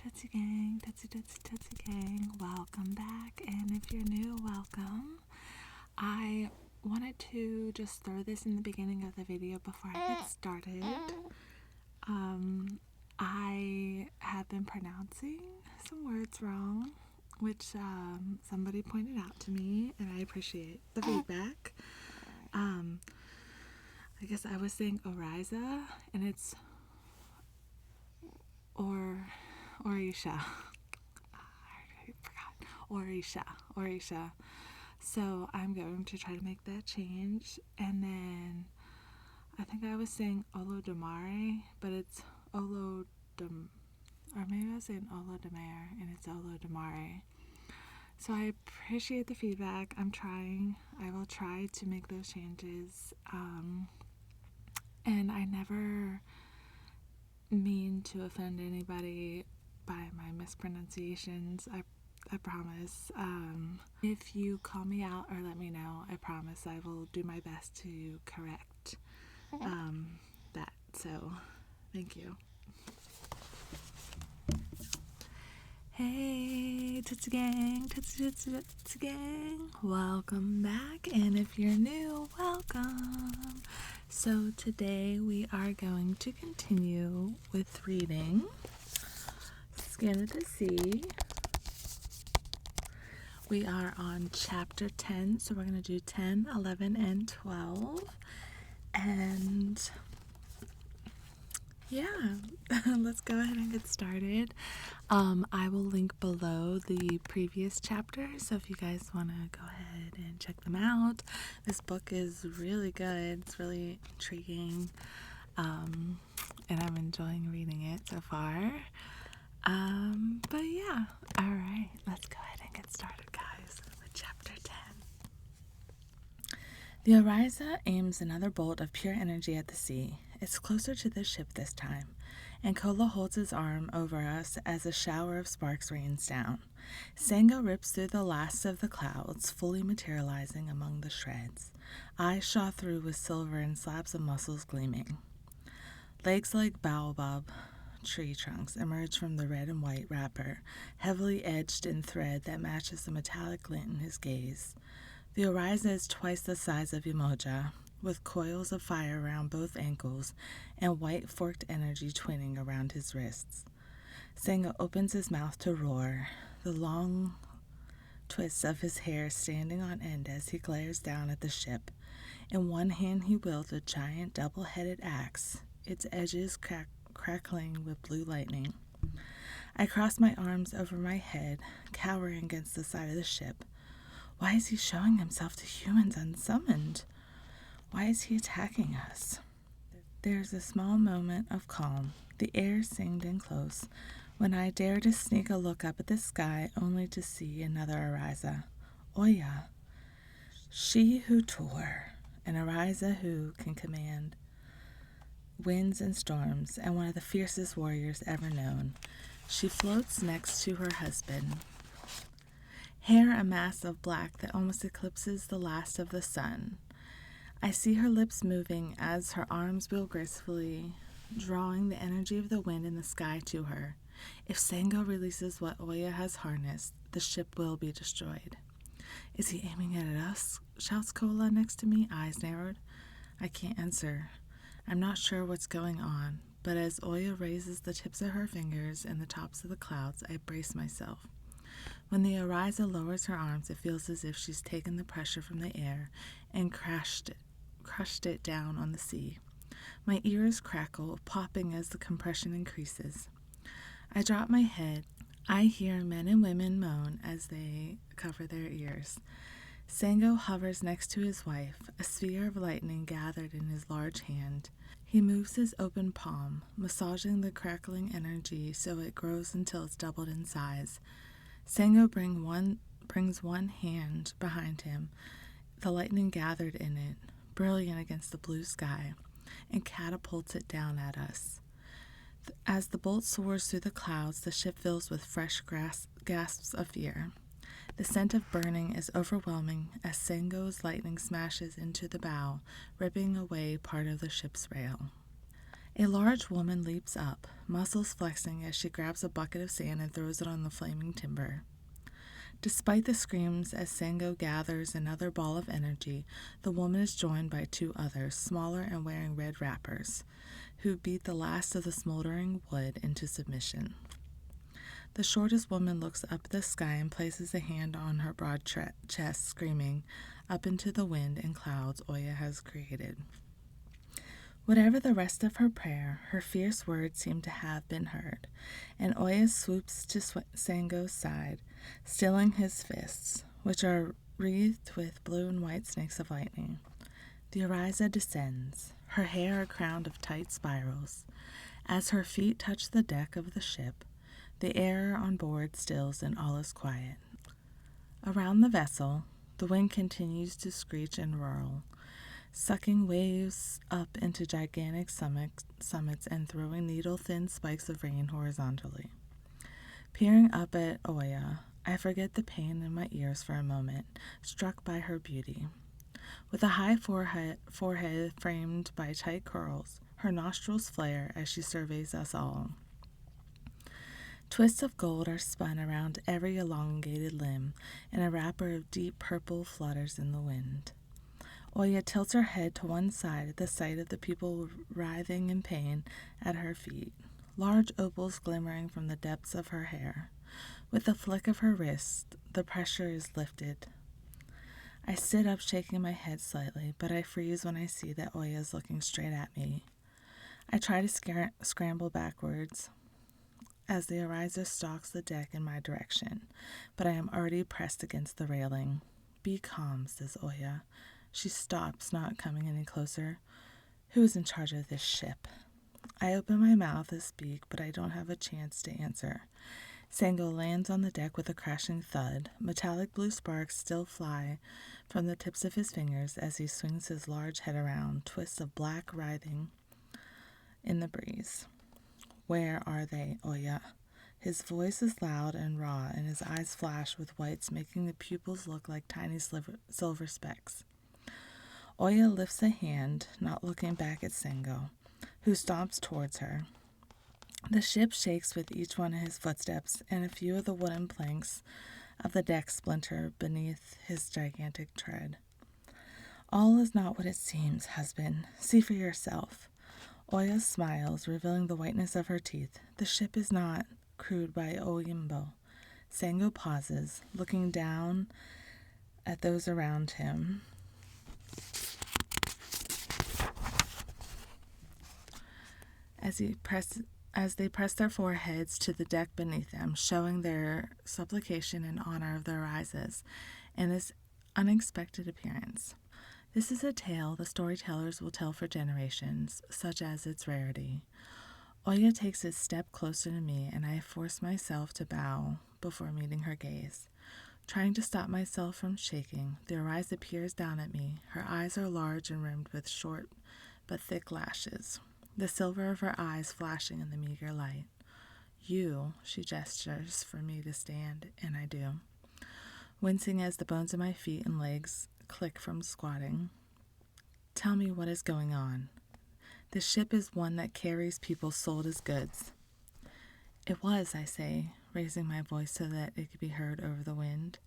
Tootsie Gang, Tootsie Gang, welcome back, and if you're new, welcome. I wanted to just throw this in the beginning of the video before I get started. I have been pronouncing some words wrong, which somebody pointed out to me, and I appreciate the feedback. I guess I was saying Oriza, and it's Orisha. I forgot. Orisha. So I'm going to try to make that change. And then I think I was saying Olodumare, but it's or maybe I was saying Olodumare and it's Olodumare. So I appreciate the feedback. I'm trying. I will try to make those changes. And I never mean to offend anybody by my mispronunciations. I promise. If you call me out or let me know, I promise I will do my best to correct that. So, thank you. Hey, Tootsie Gang, Tootsie Gang, welcome back, and if you're new, welcome. So today we are going to continue with reading Skin of the Sea. We are on chapter 10, so we're going to do 10, 11, and 12, and yeah, let's go ahead and get started. I will link below the previous chapter, so if you guys want to go ahead and check them out. This book is really good. It's really intriguing, and I'm enjoying reading it so far. But yeah, all right, let's go ahead and get started, guys, with chapter 10. The Oriza aims another bolt of pure energy at the sea. It's closer to the ship this time, and Kola holds his arm over us as a shower of sparks rains down. Sango rips through the last of the clouds, fully materializing among the shreds. Eyes shot through with silver and slabs of muscles gleaming. Legs like baobab tree trunks emerge from the red and white wrapper, heavily edged in thread that matches the metallic glint in his gaze. The Oriza is twice the size of Umoja, with coils of fire around both ankles and white forked energy twinning around his wrists. Sango opens his mouth to roar, the long twists of his hair standing on end as he glares down at the ship. In one hand he wields a giant double-headed axe, its edges crackling with blue lightning. I cross my arms over my head, cowering against the side of the ship. Why is he showing himself to humans unsummoned? Why is he attacking us? There's a small moment of calm, the air singed in close, when I dare to sneak a look up at the sky only to see another Oriza, Oya. She who tore, an Oriza who can command winds and storms, and one of the fiercest warriors ever known. She floats next to her husband. Hair a mass of black that almost eclipses the last of the sun. I see her lips moving as her arms wheel gracefully, drawing the energy of the wind in the sky to her. If Sango releases what Oya has harnessed, the ship will be destroyed. Is he aiming it at us? Shouts Kola next to me, eyes narrowed. I can't answer. I'm not sure what's going on, but as Oya raises the tips of her fingers and the tops of the clouds, I brace myself. When the Oriza lowers her arms, it feels as if she's taken the pressure from the air and crushed it down on the sea. My ears crackle, popping as the compression increases. I drop my head. I hear men and women moan as they cover their ears. Sango hovers next to his wife, a sphere of lightning gathered in his large hand. He moves his open palm, massaging the crackling energy so it grows until it's doubled in size. Sango brings one hand behind him, the lightning gathered in it, brilliant against the blue sky, and catapults it down at us. As the bolt soars through the clouds, the ship fills with fresh gasps of fear. The scent of burning is overwhelming as Sango's lightning smashes into the bow, ripping away part of the ship's rail. A large woman leaps up, muscles flexing as she grabs a bucket of sand and throws it on the flaming timber. Despite the screams as Sango gathers another ball of energy, the woman is joined by two others, smaller and wearing red wrappers, who beat the last of the smoldering wood into submission. The shortest woman looks up at the sky and places a hand on her broad chest, screaming, up into the wind and clouds Oya has created. Whatever the rest of her prayer, her fierce words seem to have been heard, and Oya swoops to Sango's side, stilling his fists, which are wreathed with blue and white snakes of lightning. The Ariza descends, her hair a crown of tight spirals. As her feet touch the deck of the ship, the air on board stills and all is quiet. Around the vessel, the wind continues to screech and whirl, sucking waves up into gigantic summits and throwing needle-thin spikes of rain horizontally. Peering up at Oya, I forget the pain in my ears for a moment, struck by her beauty. With a high forehead framed by tight curls, her nostrils flare as she surveys us all. Twists of gold are spun around every elongated limb, and a wrapper of deep purple flutters in the wind. Oya tilts her head to one side at the sight of the people writhing in pain at her feet, large opals glimmering from the depths of her hair. With a flick of her wrist, the pressure is lifted. I sit up, shaking my head slightly, but I freeze when I see that Oya is looking straight at me. I try to scramble backwards as the Ariza stalks the deck in my direction, but I am already pressed against the railing. Be calm, says Oya. She stops, not coming any closer. Who is in charge of this ship? I open my mouth to speak, but I don't have a chance to answer. Sango lands on the deck with a crashing thud. Metallic blue sparks still fly from the tips of his fingers as he swings his large head around, twists of black writhing in the breeze. Where are they, Oya? His voice is loud and raw, and his eyes flash with whites, making the pupils look like tiny silver specks. Oya lifts a hand, not looking back at Sango, who stomps towards her. The ship shakes with each one of his footsteps, and a few of the wooden planks of the deck splinter beneath his gigantic tread. All is not what it seems, husband. See for yourself. Oya smiles, revealing the whiteness of her teeth. The ship is not crewed by Oyimbo. Sango pauses, looking down at those around him. As they press their foreheads to the deck beneath them, showing their supplication in honor of the Arizas and this unexpected appearance. This is a tale the storytellers will tell for generations, such as its rarity. Oya takes a step closer to me, and I force myself to bow before meeting her gaze. Trying to stop myself from shaking, the Ariza peers down at me. Her eyes are large and rimmed with short but thick lashes, the silver of her eyes flashing in the meager light. You, she gestures for me to stand, and I do, wincing as the bones of my feet and legs click from squatting. Tell me what is going on. The ship is one that carries people sold as goods. It was, I say, raising my voice so that it could be heard over the wind.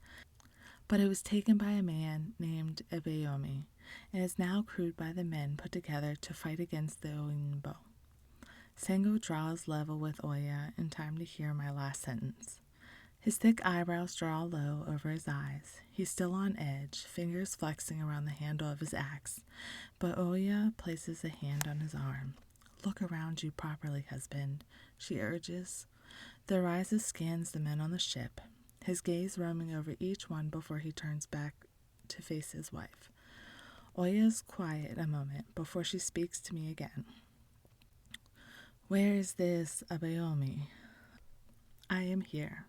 But it was taken by a man named Abayomi, and is now crewed by the men put together to fight against the Oyinbo. Sango draws level with Oya in time to hear my last sentence. His thick eyebrows draw low over his eyes. He's still on edge, fingers flexing around the handle of his axe, but Oya places a hand on his arm. Look around you properly, husband, she urges. The Ariza scans the men on the ship, his gaze roaming over each one before he turns back to face his wife. Oya is quiet a moment before she speaks to me again. Where is this Abayomi? I am here,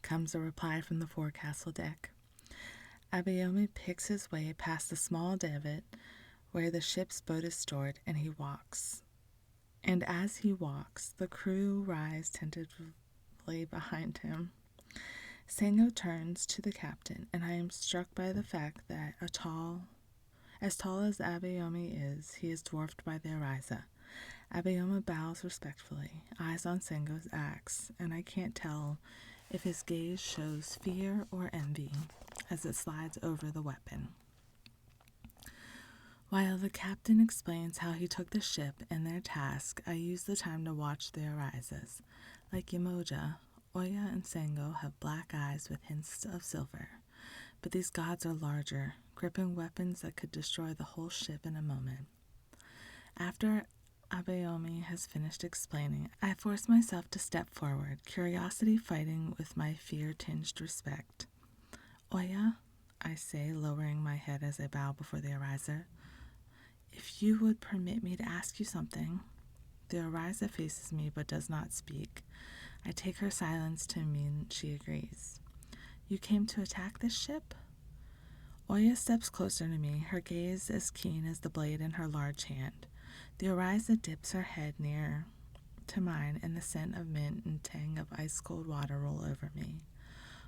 comes a reply from the forecastle deck. Abayomi picks his way past the small davit where the ship's boat is stored, and he walks. And as he walks, the crew rise tentatively behind him. Sango turns to the captain, and I am struck by the fact that as tall as Abayomi is, he is dwarfed by the Ariza. Abayoma bows respectfully, eyes on Sengo's axe, and I can't tell if his gaze shows fear or envy as it slides over the weapon. While the captain explains how he took the ship and their task, I use the time to watch the arises. Like Yamoja, Oya and Sengo have black eyes with hints of silver, but these gods are larger, gripping weapons that could destroy the whole ship in a moment. After Abayomi has finished explaining, I force myself to step forward, curiosity fighting with my fear-tinged respect. Oya, I say, lowering my head as I bow before the ariser, if you would permit me to ask you something. The ariser faces me but does not speak. I take her silence to mean she agrees. You came to attack this ship? Oya steps closer to me, her gaze as keen as the blade in her large hand. The ariser dips her head near to mine, and the scent of mint and tang of ice-cold water roll over me.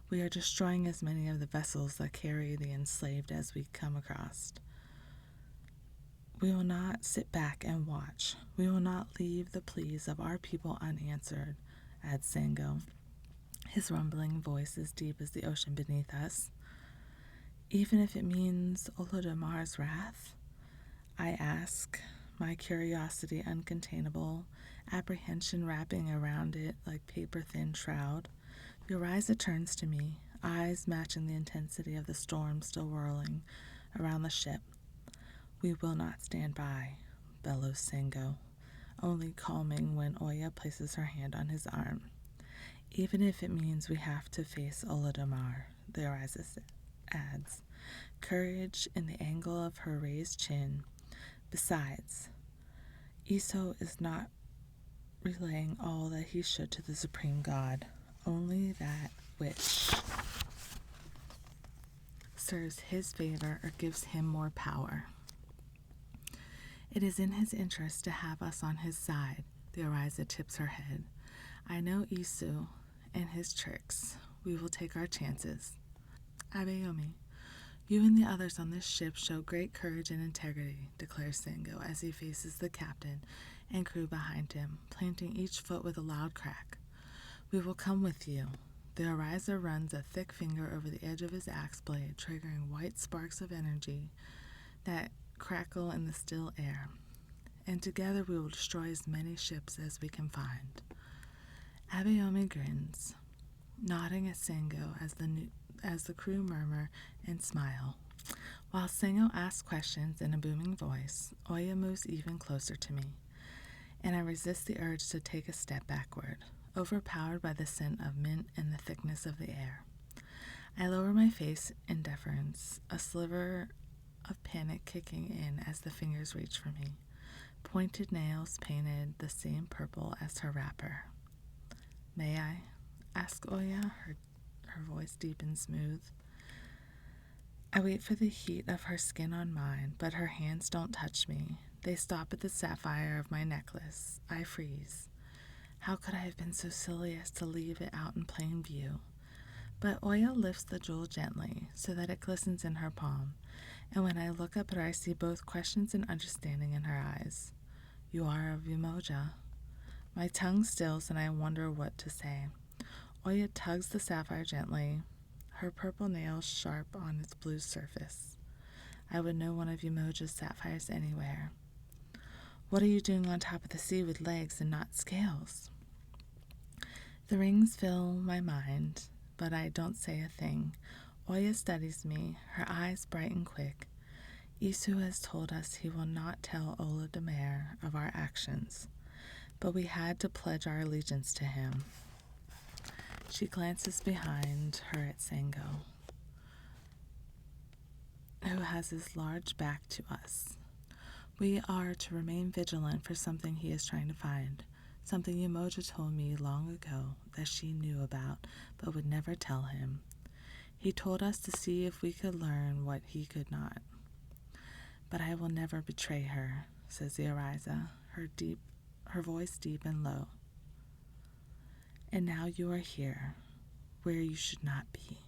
We are destroying as many of the vessels that carry the enslaved as we come across. We will not sit back and watch. We will not leave the pleas of our people unanswered, adds Sengo, his rumbling voice as deep as the ocean beneath us. Even if it means Olodomar's wrath? I ask, my curiosity uncontainable, apprehension wrapping around it like paper-thin shroud. Uriza turns to me, eyes matching the intensity of the storm still whirling around the ship. We will not stand by, bellows Sengo, only calming when Oya places her hand on his arm. Even if it means we have to face Olodomar, the Uriza adds, courage in the angle of her raised chin. Besides, Iso is not relaying all that he should to the supreme god, only that which serves his favor or gives him more power. It is in his interest to have us on his side. The Ariza tips her head. I know Isu and his tricks. We will take our chances. Abayomi, you and the others on this ship show great courage and integrity, declares Sengo as he faces the captain and crew behind him, planting each foot with a loud crack. We will come with you. The Ariza runs a thick finger over the edge of his axe blade, triggering white sparks of energy that crackle in the still air. And together we will destroy as many ships as we can find. Abayomi grins, nodding at Sengo as the crew murmur and smile. While Sengo asks questions in a booming voice, Oya moves even closer to me, and I resist the urge to take a step backward, overpowered by the scent of mint and the thickness of the air. I lower my face in deference, a sliver of panic kicking in as the fingers reach for me, pointed nails painted the same purple as her wrapper. May I? Ask Oya, her voice deep and smooth. I wait for the heat of her skin on mine, but her hands don't touch me. They stop at the sapphire of my necklace. I freeze. How could I have been so silly as to leave it out in plain view? But Oya lifts the jewel gently, so that it glistens in her palm, and when I look up at her, I see both questions and understanding in her eyes. You are of Umoja. My tongue stills, and I wonder what to say. Oya tugs the sapphire gently, her purple nails sharp on its blue surface. I would know one of Umoja's sapphires anywhere. What are you doing on top of the sea with legs and not scales? The rings fill my mind, but I don't say a thing. Oya studies me, her eyes bright and quick. Isu has told us he will not tell Ola Damer of our actions, but we had to pledge our allegiance to him. She glances behind her at Sengo, who has his large back to us. We are to remain vigilant for something he is trying to find, something Umoja told me long ago that she knew about but would never tell him. He told us to see if we could learn what he could not. But I will never betray her, says the Ariza, her voice deep and low. And now you are here, where you should not be.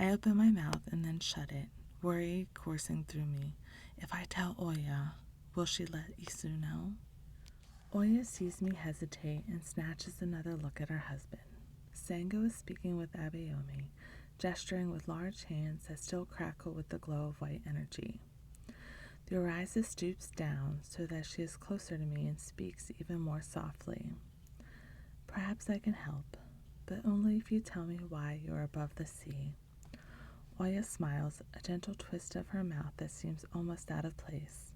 I open my mouth and then shut it, worry coursing through me. If I tell Oya, will she let Isu know? Oya sees me hesitate and snatches another look at her husband. Sango is speaking with Abayomi, gesturing with large hands that still crackle with the glow of white energy. The Oriza stoops down so that she is closer to me and speaks even more softly. Perhaps I can help, but only if you tell me why you are above the sea. Oya smiles, a gentle twist of her mouth that seems almost out of place.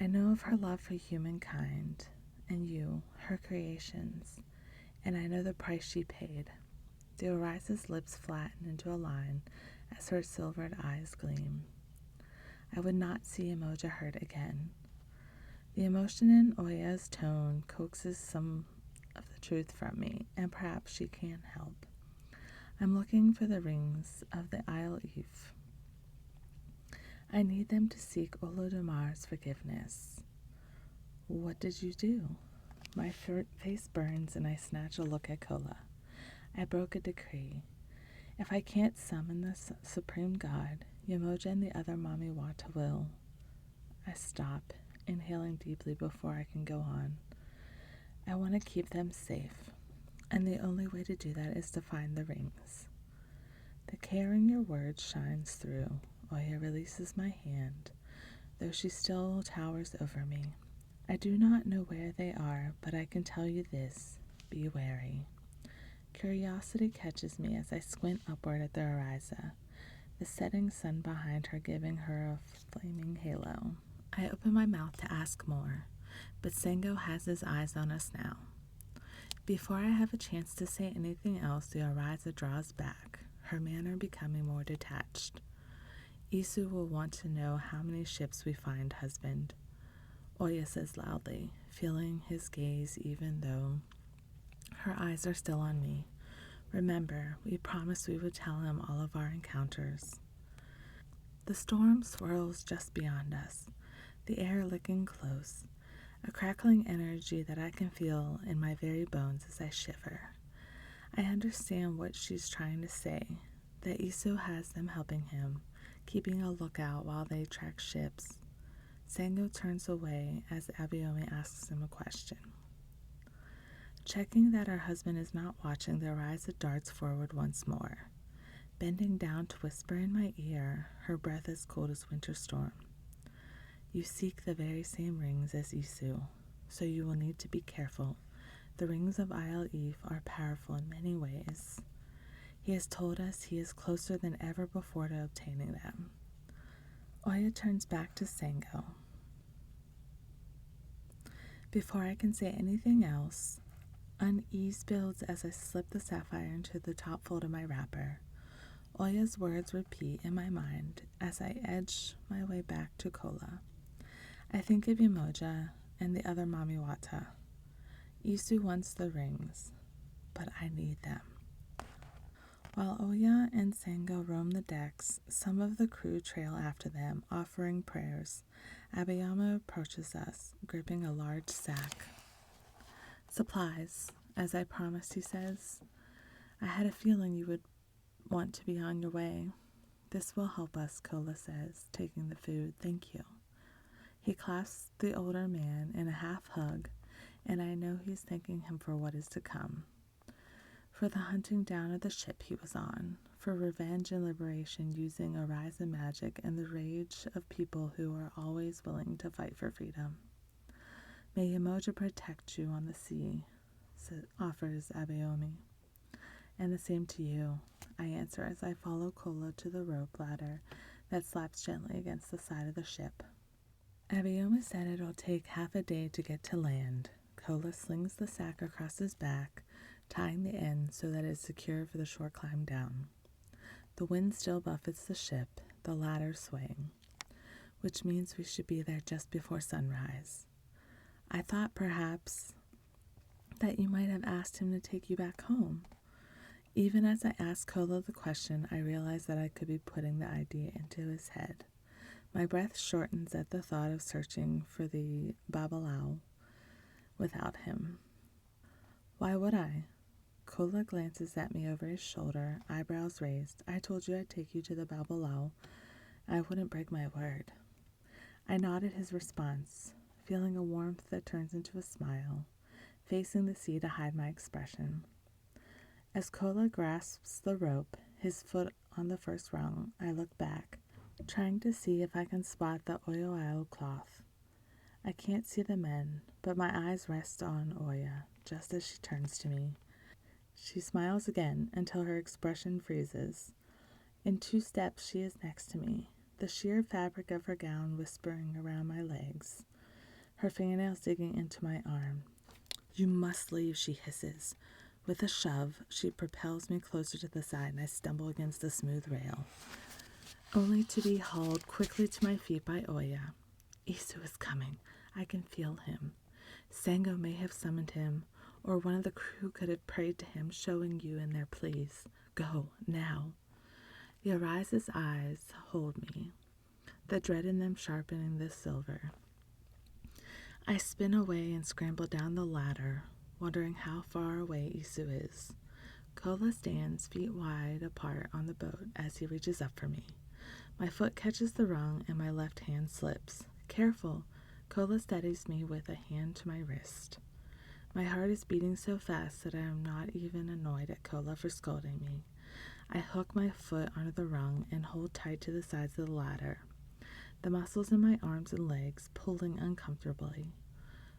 I know of her love for humankind, and you, her creations, and I know the price she paid. The Oriza's lips flatten into a line as her silvered eyes gleam. I would not see Emoja hurt again. The emotion in Oya's tone coaxes some of the truth from me, and perhaps she can help. I'm looking for the rings of the Isle Eve. I need them to seek Olodomar's forgiveness. What did you do? My face burns and I snatch a look at Kola. I broke a decree. If I can't summon the Supreme God, Yamoja and the other Mami Wata will. I stop, inhaling deeply before I can go on. I want to keep them safe, and the only way to do that is to find the rings. The care in your words shines through. Oya releases my hand, though she still towers over me. I do not know where they are, but I can tell you this: be wary. Curiosity catches me as I squint upward at the Oriza, the setting sun behind her giving her a flaming halo. I open my mouth to ask more, but Sango has his eyes on us now. Before I have a chance to say anything else, the Oriza draws back, her manner becoming more detached. Isu will want to know how many ships we find, husband. Oya says loudly, feeling his gaze even though her eyes are still on me. Remember, we promised we would tell him all of our encounters. The storm swirls just beyond us, the air licking close, a crackling energy that I can feel in my very bones as I shiver. I understand what she's trying to say, that Isu has them helping him, keeping a lookout while they track ships. Sango turns away as Abayomi asks him a question. Checking that her husband is not watching, the Oriza darts forward once more, bending down to whisper in my ear, her breath as cold as winter storm. You seek the very same rings as Isu, so you will need to be careful. The rings of Isle Eve are powerful in many ways. He has told us he is closer than ever before to obtaining them. Oya turns back to Sango. Before I can say anything else, unease builds as I slip the sapphire into the top fold of my wrapper. Oya's words repeat in my mind as I edge my way back to Kola. I think of Yamoja and the other Mami Wata. Isu wants the rings, but I need them. While Oya and Sango roam the decks, some of the crew trail after them, offering prayers. Abayama approaches us, gripping a large sack. Supplies, as I promised, he says. I had a feeling you would want to be on your way. This will help us, Kola says, taking the food. Thank you. He clasps the older man in a half hug, and I know he's thanking him for what is to come. For the hunting down of the ship he was on, for revenge and liberation using Oriza magic and the rage of people who are always willing to fight for freedom. May Yamoja protect you on the sea, offers Abayomi. And the same to you, I answer as I follow Kola to the rope ladder that slaps gently against the side of the ship. Abayomi said it'll take half a day to get to land. Kola slings the sack across his back, tying the end so that it's secure for the short climb down. The wind still buffets the ship, the ladder swaying, which means we should be there just before sunrise. I thought perhaps that you might have asked him to take you back home. Even as I asked Kola the question, I realized that I could be putting the idea into his head. My breath shortens at the thought of searching for the Babalao without him. Why would I? Kola glances at me over his shoulder, eyebrows raised. I told you I'd take you to the Babalao. I wouldn't break my word. I nodded his response, feeling a warmth that turns into a smile, facing the sea to hide my expression. As Kola grasps the rope, his foot on the first rung, I look back, trying to see if I can spot the oil cloth. I can't see the men, but my eyes rest on Oya just as she turns to me. She smiles again until her expression freezes. In 2 steps, she is next to me, the sheer fabric of her gown whispering around my legs, her fingernails digging into my arm. "You must leave," she hisses. With a shove, she propels me closer to the side and I stumble against the smooth rail, only to be hauled quickly to my feet by Oya. "Isu is coming. I can feel him. Sango may have summoned him, or one of the crew could have prayed to him, showing you in their pleas. Go, now." The Arise's eyes hold me, the dread in them sharpening the silver. I spin away and scramble down the ladder, wondering how far away Isu is. Kola stands feet wide apart on the boat as he reaches up for me. My foot catches the rung and my left hand slips. "Careful!" Kola steadies me with a hand to my wrist. My heart is beating so fast that I am not even annoyed at Kola for scolding me. I hook my foot onto the rung and hold tight to the sides of the ladder, the muscles in my arms and legs pulling uncomfortably.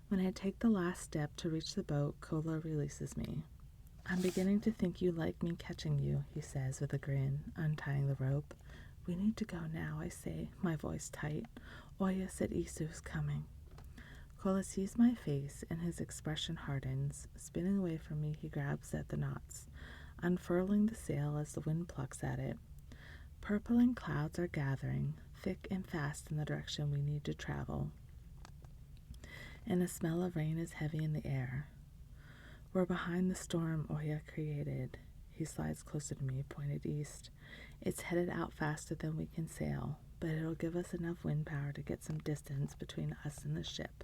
When I take the last step to reach the boat, Kola releases me. "I'm beginning to think you like me catching you," he says with a grin, untying the rope. "We need to go now," I say, my voice tight. "Oya said Isu is coming." Kola sees my face and his expression hardens. Spinning away from me, he grabs at the knots, unfurling the sail as the wind plucks at it. Purpling clouds are gathering, thick and fast in the direction we need to travel, and the smell of rain is heavy in the air. "We're behind the storm Oya created." He slides closer to me, pointed east. "It's headed out faster than we can sail, but it'll give us enough wind power to get some distance between us and the ship."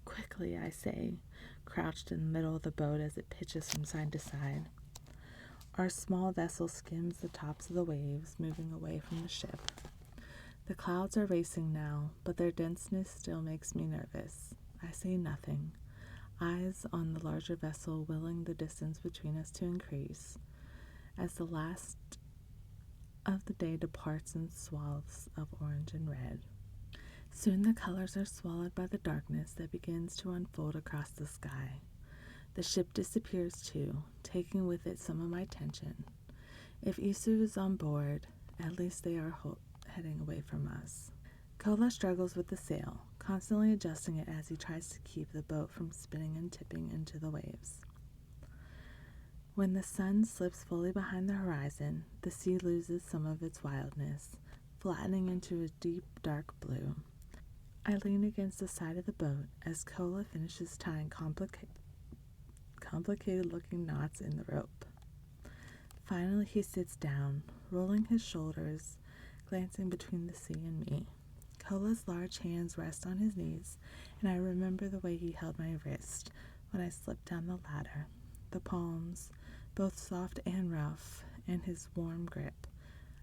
"Quickly," I say, crouched in the middle of the boat as it pitches from side to side. Our small vessel skims the tops of the waves, moving away from the ship. The clouds are racing now, but their denseness still makes me nervous. I say nothing, eyes on the larger vessel willing the distance between us to increase, as the last of the day departs in swaths of orange and red. Soon the colors are swallowed by the darkness that begins to unfold across the sky. The ship disappears too, taking with it some of my tension. If Isu is on board, at least they are heading away from us. Kola struggles with the sail, constantly adjusting it as he tries to keep the boat from spinning and tipping into the waves. When the sun slips fully behind the horizon, the sea loses some of its wildness, flattening into a deep, dark blue. I lean against the side of the boat as Kola finishes tying complicated-looking knots in the rope. Finally, he sits down, rolling his shoulders, glancing between the sea and me. Kola's large hands rest on his knees, and I remember the way he held my wrist when I slipped down the ladder. The palms, both soft and rough, and his warm grip.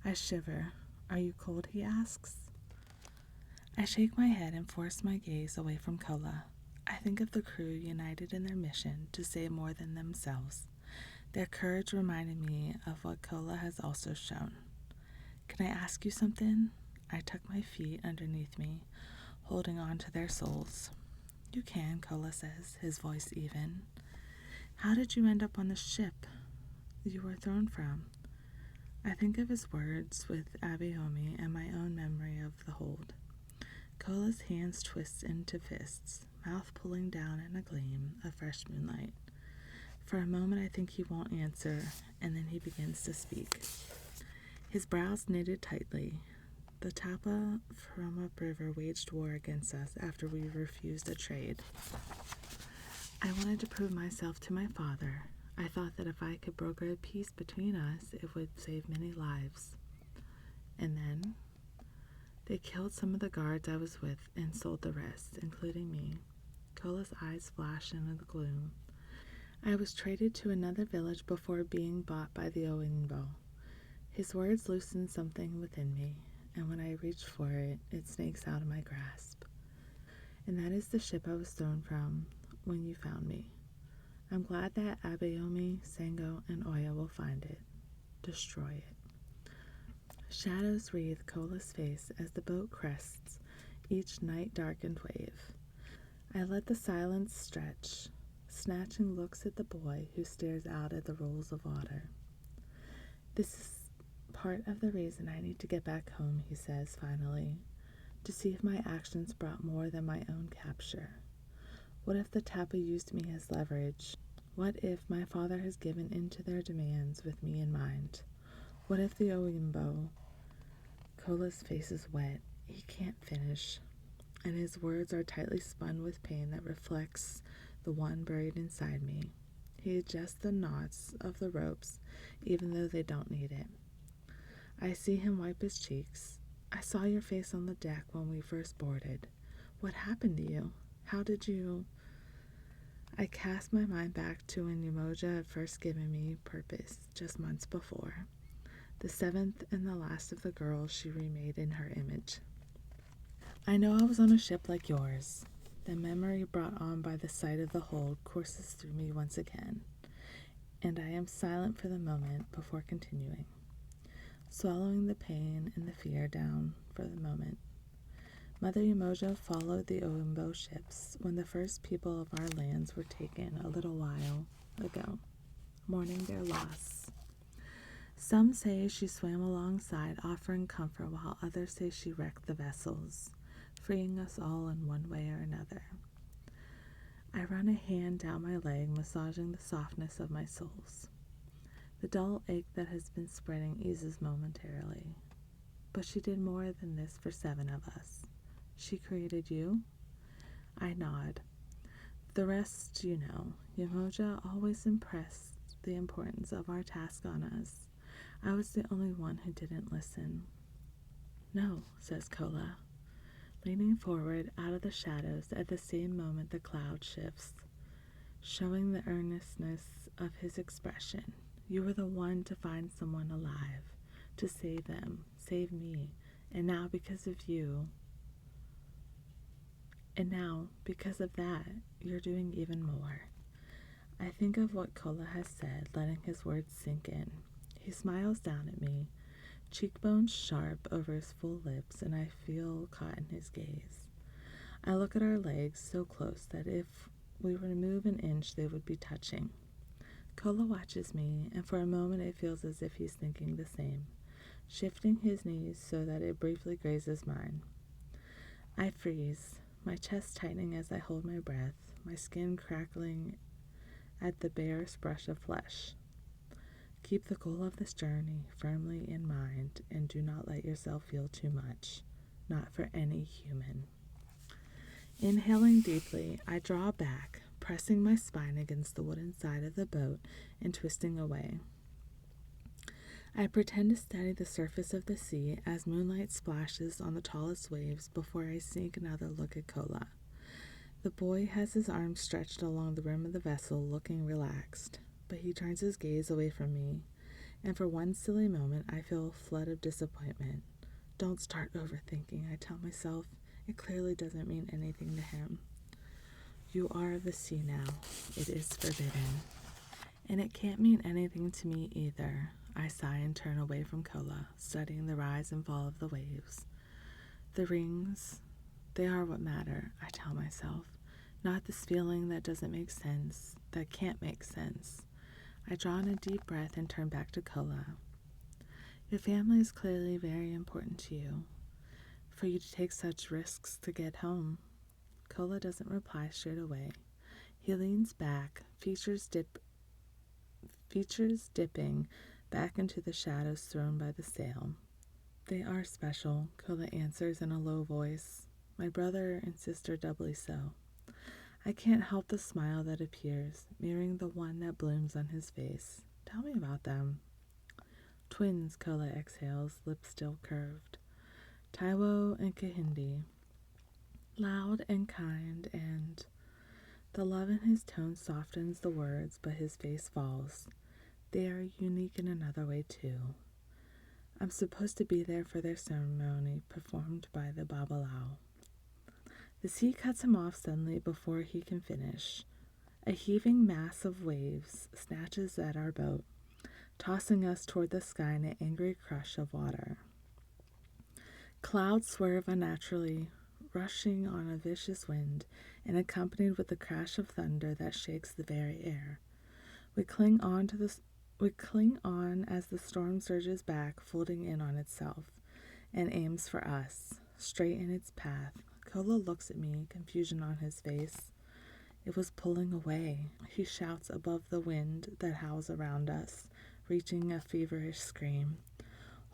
I shiver. "Are you cold?" he asks. I shake my head and force my gaze away from Kola. I think of the crew united in their mission to save more than themselves. Their courage reminded me of what Kola has also shown. "Can I ask you something?" I tuck my feet underneath me, holding on to their soles. "You can," Kola says, his voice even. "How did you end up on the ship you were thrown from?" I think of his words with Abayomi and my own memory of the hold. Kola's hands twist into fists, mouth pulling down in a gleam of fresh moonlight. For a moment I think he won't answer, and then he begins to speak. His brows knitted tightly. "The Tapa from upriver waged war against us after we refused a trade. I wanted to prove myself to my father. I thought that if I could broker a peace between us, it would save many lives. And then they killed some of the guards I was with and sold the rest, including me." Kola's eyes flash into the gloom. "I was traded to another village before being bought by the Oinbo." His words loosen something within me, and when I reach for it, it snakes out of my grasp. And that is the ship I was thrown from when you found me. I'm glad that Abayomi, Sango, and Oya will find it. Destroy it. Shadows wreathe Kola's face as the boat crests each night-darkened wave. I let the silence stretch, snatching looks at the boy who stares out at the rolls of water. This is part of the reason I need to get back home, he says finally, to see if my actions brought more than my own capture. What if the Tapa used me as leverage? What if my father has given in to their demands with me in mind? What if the Oyimbo? Kola's face is wet. He can't finish, and his words are tightly spun with pain that reflects the one buried inside me. He adjusts the knots of the ropes, even though they don't need it. I see him wipe his cheeks. I saw your face on the deck when we first boarded. What happened to you? How did you... I cast my mind back to when Umoja had first given me purpose, just months before. The seventh and the last of the girls she remade in her image. I know I was on a ship like yours. The memory brought on by the sight of the hold courses through me once again, and I am silent for the moment before continuing, swallowing the pain and the fear down for the moment. Mother Umoja followed the Oimbo ships when the first people of our lands were taken a little while ago, mourning their loss. Some say she swam alongside, offering comfort, while others say she wrecked the vessels, freeing us all in one way or another. I run a hand down my leg, massaging the softness of my soles. The dull ache that has been spreading eases momentarily. But she did more than this for 7 of us. She created you? I nod. The rest, you know. Umoja always impressed the importance of our task on us. I was the only one who didn't listen. No, says Kola, leaning forward out of the shadows at the same moment the cloud shifts, showing the earnestness of his expression. You were the one to find someone alive, to save them, save me, and now because of you, and now, because of that, you're doing even more. I think of what Kola has said, letting his words sink in. He smiles down at me, cheekbones sharp over his full lips, and I feel caught in his gaze. I look at our legs so close that if we were to move an inch, they would be touching. Kola watches me, and for a moment it feels as if he's thinking the same, shifting his knees so that it briefly grazes mine. I freeze, my chest tightening as I hold my breath, my skin crackling at the barest brush of flesh. Keep the goal of this journey firmly in mind and do not let yourself feel too much, not for any human. Inhaling deeply, I draw back, pressing my spine against the wooden side of the boat and twisting away. I pretend to study the surface of the sea as moonlight splashes on the tallest waves before I sneak another look at Kola. The boy has his arms stretched along the rim of the vessel, looking relaxed, but he turns his gaze away from me, and for one silly moment I feel a flood of disappointment. Don't start overthinking, I tell myself. It clearly doesn't mean anything to him. You are of the sea now. It is forbidden. And it can't mean anything to me either. I sigh and turn away from Kola, studying the rise and fall of the waves. The rings, they are what matter, I tell myself. Not this feeling that doesn't make sense, that can't make sense. I draw in a deep breath and turn back to Kola. Your family is clearly very important to you. For you to take such risks to get home. Kola doesn't reply straight away. He leans back, features dipping back into the shadows thrown by the sail. They are special, Kola answers in a low voice. My brother and sister doubly so. I can't help the smile that appears, mirroring the one that blooms on his face. Tell me about them. Twins, Kola exhales, lips still curved. Taiwo and Kahindi. Loud and kind, and the love in his tone softens the words, but his face falls. They are unique in another way, too. I'm supposed to be there for their ceremony performed by the Babalao. The sea cuts him off suddenly before he can finish. A heaving mass of waves snatches at our boat, tossing us toward the sky in an angry crush of water. Clouds swerve unnaturally, rushing on a vicious wind, and accompanied with the crash of thunder that shakes the very air. We cling on as the storm surges back, folding in on itself, and aims for us, straight in its path. Kola looks at me, confusion on his face. It was pulling away. He shouts above the wind that howls around us, reaching a feverish scream.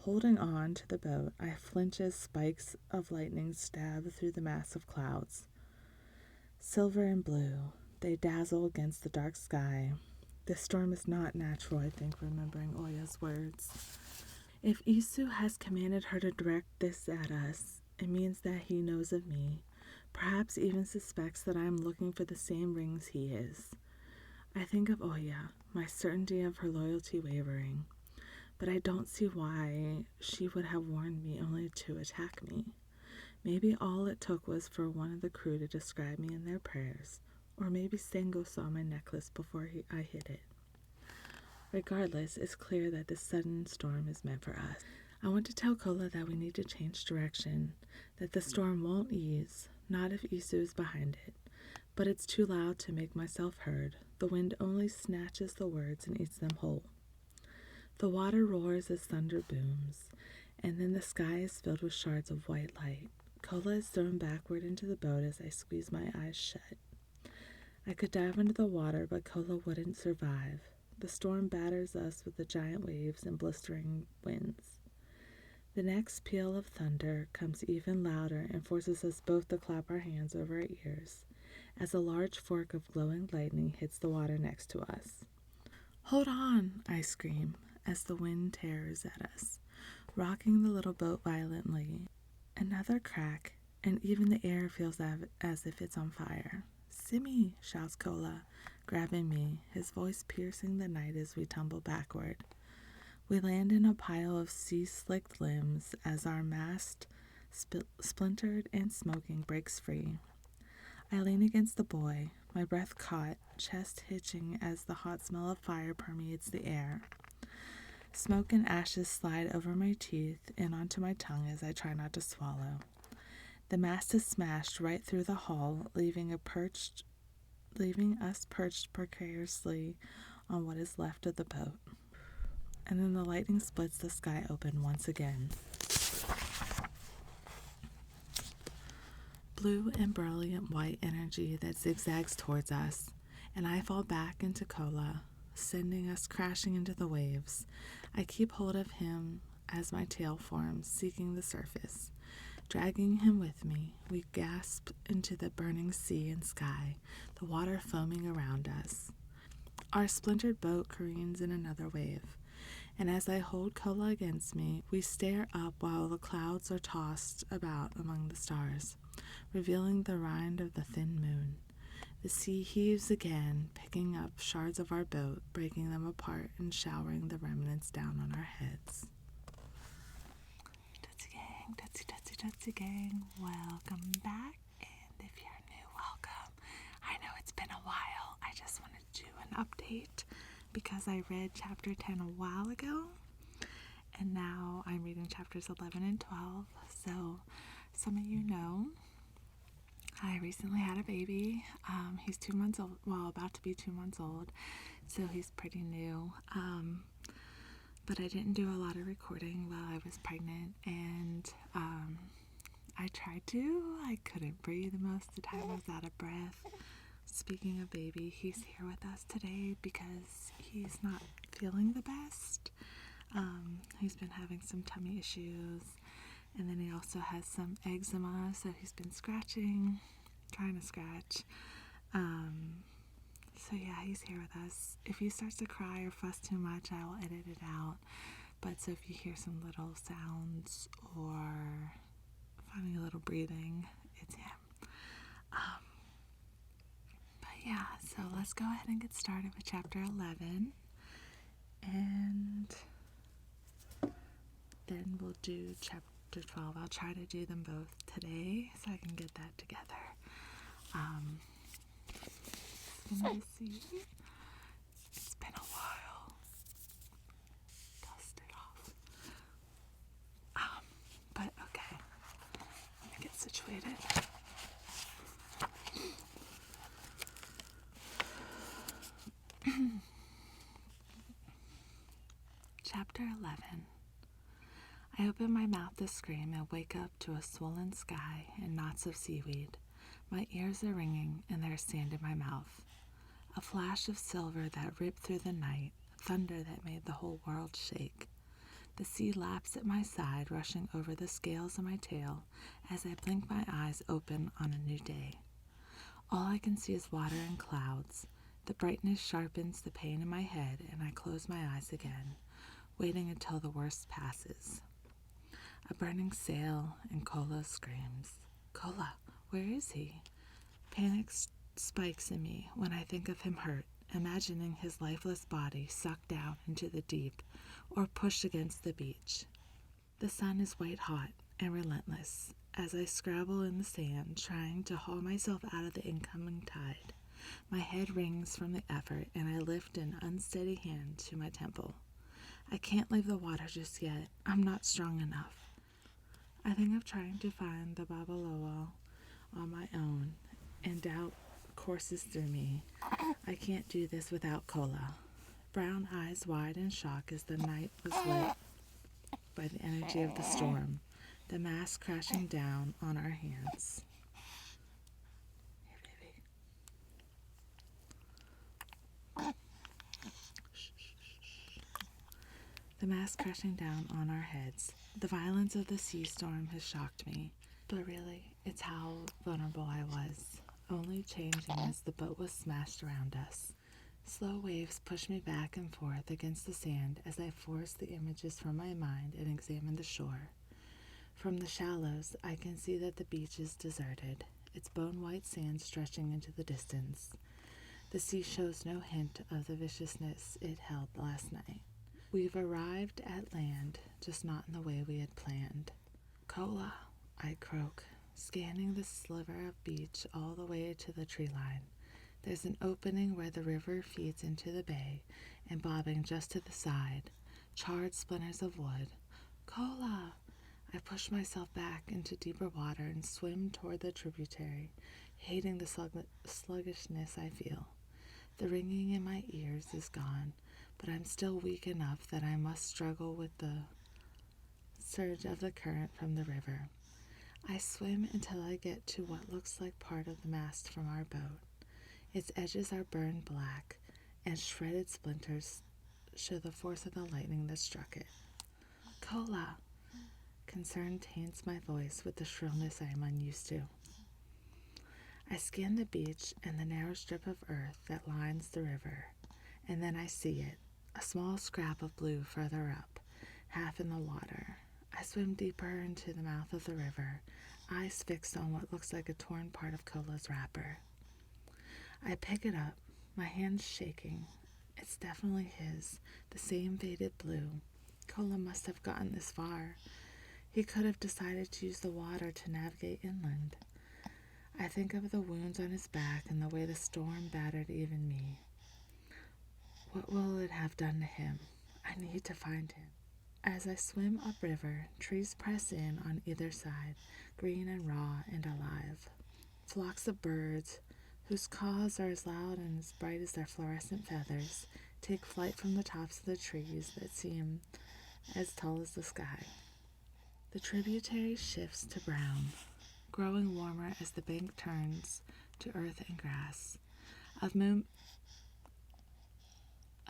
Holding on to the boat, I flinch as spikes of lightning stab through the mass of clouds. Silver and blue, they dazzle against the dark sky. This storm is not natural, I think, remembering Oya's words. If Isu has commanded her to direct this at us, it means that he knows of me, perhaps even suspects that I am looking for the same rings he is. I think of Oya, my certainty of her loyalty wavering, but I don't see why she would have warned me only to attack me. Maybe all it took was for one of the crew to describe me in their prayers, or maybe Sango saw my necklace before I hid it. Regardless, it's clear that this sudden storm is meant for us. I want to tell Kola that we need to change direction, that the storm won't ease, not if Isu is behind it, but it's too loud to make myself heard. The wind only snatches the words and eats them whole. The water roars as thunder booms, and then the sky is filled with shards of white light. Kola is thrown backward into the boat as I squeeze my eyes shut. I could dive into the water, but Kola wouldn't survive. The storm batters us with the giant waves and blistering winds. The next peal of thunder comes even louder and forces us both to clap our hands over our ears as a large fork of glowing lightning hits the water next to us. "Hold on!" I scream as the wind tears at us, rocking the little boat violently. Another crack, and even the air feels as if it's on fire. "Simi!" shouts Kola, grabbing me, his voice piercing the night as we tumble backward. We land in a pile of sea-slicked limbs as our mast, splintered and smoking, breaks free. I lean against the buoy, my breath caught, chest hitching as the hot smell of fire permeates the air. Smoke and ashes slide over my teeth and onto my tongue as I try not to swallow. The mast is smashed right through the hull, leaving us perched precariously on what is left of the boat. And then the lightning splits the sky open once again. Blue and brilliant white energy that zigzags towards us, and I fall back into Kola, sending us crashing into the waves. I keep hold of him as my tail forms, seeking the surface. Dragging him with me, we gasp into the burning sea and sky, the water foaming around us. Our splintered boat careens in another wave, and as I hold Kola against me, we stare up while the clouds are tossed about among the stars, revealing the rind of the thin moon. The sea heaves again, picking up shards of our boat, breaking them apart and showering the remnants down on our heads. Tootsie gang, welcome back. And if you're new, welcome. I know it's been a while. I just wanted to do an update because I read chapter 10 a while ago, and now I'm reading chapters 11 and 12. So some of you know, I recently had a baby. He's 2 months old, well, about to be 2 months old, so he's pretty new. But I didn't do a lot of recording while I was pregnant, and I tried to. I couldn't breathe most of the time. I was out of breath. Speaking of baby, he's here with us today because he's not feeling the best. He's been having some tummy issues, and then he also has some eczema, so he's been trying to scratch. So yeah, he's here with us. If he starts to cry or fuss too much, I will edit it out. But so if you hear some little sounds or funny little breathing, it's him. But yeah, so let's go ahead and get started with chapter 11. And then we'll do chapter 12. I'll try to do them both today so I can get that together. Let me see. It's been a while. Dust it off. But okay. Let me get situated. Chapter 11. I open my mouth to scream and wake up to a swollen sky and knots of seaweed. My ears are ringing and there's sand in my mouth. A flash of silver that ripped through the night, thunder that made the whole world shake. The sea laps at my side, rushing over the scales of my tail as I blink my eyes open on a new day. All I can see is water and clouds. The brightness sharpens the pain in my head and I close my eyes again, waiting until the worst passes. A burning sail and Kola screams. Kola, where is he? Panic spikes in me when I think of him hurt, imagining his lifeless body sucked down into the deep or pushed against the beach. The sun is white hot and relentless as I scrabble in the sand, trying to haul myself out of the incoming tide. My head rings from the effort and I lift an unsteady hand to my temple. I can't leave the water just yet. I'm not strong enough. I think of trying to find the Babaloa on my own, and doubt courses through me. I can't do this without Kola. Brown eyes wide in shock as the night was lit by the energy of the storm, the mass crashing down on our hands. Here, baby. The mass crashing down on our heads. The violence of the sea storm has shocked me, but really, it's how vulnerable I was, only changing as the boat was smashed around us. Slow waves push me back and forth against the sand as I force the images from my mind and examine the shore. From the shallows, I can see that the beach is deserted, its bone-white sand stretching into the distance. The sea shows no hint of the viciousness it held last night. We've arrived at land, just not in the way we had planned. Kola, I croak, scanning the sliver of beach all the way to the tree line. There's an opening where the river feeds into the bay, and bobbing just to the side, charred splinters of wood. Kola! I push myself back into deeper water and swim toward the tributary, hating the sluggishness I feel. The ringing in my ears is gone, but I'm still weak enough that I must struggle with the surge of the current from the river. I swim until I get to what looks like part of the mast from our boat. Its edges are burned black, and shredded splinters show the force of the lightning that struck it. Kola! Concern taints my voice with the shrillness I am unused to. I scan the beach and the narrow strip of earth that lines the river, and then I see it, a small scrap of blue further up, half in the water. I swim deeper into the mouth of the river, eyes fixed on what looks like a torn part of Kola's wrapper. I pick it up, my hands shaking. It's definitely his, the same faded blue. Kola must have gotten this far. He could have decided to use the water to navigate inland. I think of the wounds on his back and the way the storm battered even me. What will it have done to him? I need to find him. As I swim upriver, trees press in on either side, green and raw and alive. Flocks of birds, whose caws are as loud and as bright as their fluorescent feathers, take flight from the tops of the trees that seem as tall as the sky. The tributary shifts to brown, growing warmer as the bank turns to earth and grass. A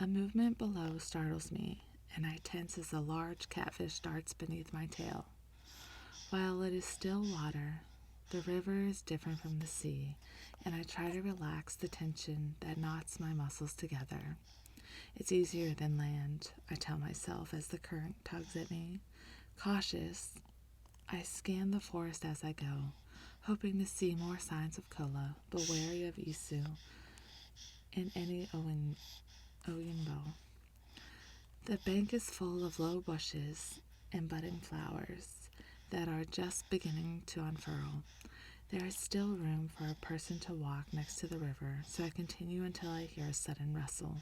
movement below startles me, and I tense as a large catfish darts beneath my tail. While it is still water, the river is different from the sea, and I try to relax the tension that knots my muscles together. It's easier than land, I tell myself as the current tugs at me. Cautious, I scan the forest as I go, hoping to see more signs of Kola, but wary of Isu and any Oyinbo. The bank is full of low bushes and budding flowers that are just beginning to unfurl. There is still room for a person to walk next to the river, so I continue until I hear a sudden rustle.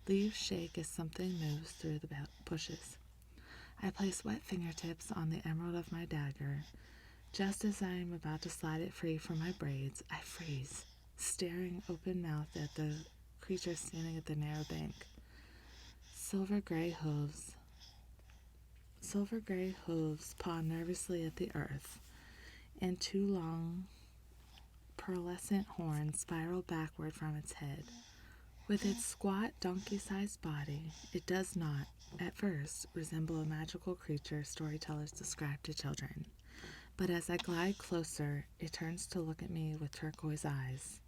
Leaves shake as something moves through the bushes. I place wet fingertips on the emerald of my dagger. Just as I am about to slide it free from my braids, I freeze, staring open-mouthed at the creature standing at the narrow bank. Silver gray hooves paw nervously at the earth, and two long, pearlescent horns spiral backward from its head. With its squat, donkey-sized body, it does not, at first, resemble a magical creature storytellers describe to children. But as I glide closer, it turns to look at me with turquoise eyes.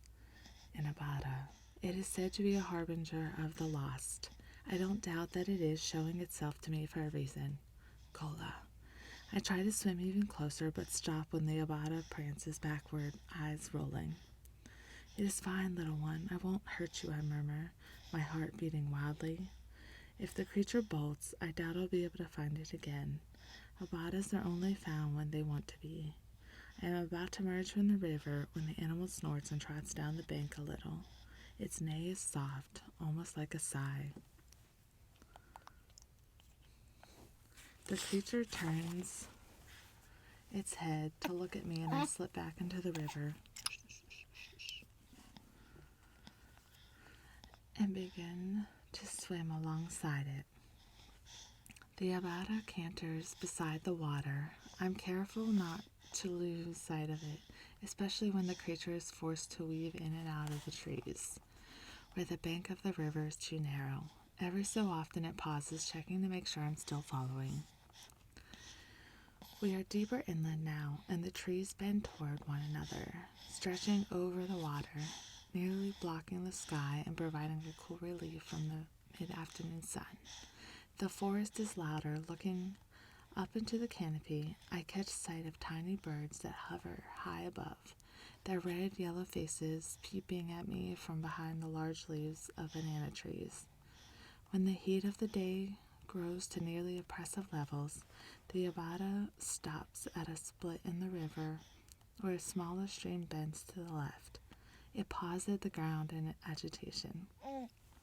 An abada. It is said to be a harbinger of the lost. I don't doubt that it is showing itself to me for a reason. Kola. I try to swim even closer, but stop when the abada prances backward, eyes rolling. It is fine, little one. I won't hurt you, I murmur, my heart beating wildly. If the creature bolts, I doubt I'll be able to find it again. Abadas are only found when they want to be. I am about to emerge from the river when the animal snorts and trots down the bank a little. Its neigh is soft, almost like a sigh. The creature turns its head to look at me, and I slip back into the river and begin to swim alongside it. The abada canters beside the water. I'm careful not to lose sight of it, especially when the creature is forced to weave in and out of the trees, where the bank of the river is too narrow. Every so often it pauses, checking to make sure I'm still following. We are deeper inland now, and the trees bend toward one another, stretching over the water, nearly blocking the sky and providing a cool relief from the mid-afternoon sun. The forest is louder. Looking up into the canopy, I catch sight of tiny birds that hover high above, their red, yellow faces peeping at me from behind the large leaves of banana trees. When the heat of the day grows to nearly oppressive levels, the abada stops at a split in the river where a smaller stream bends to the left. It paws at the ground in agitation.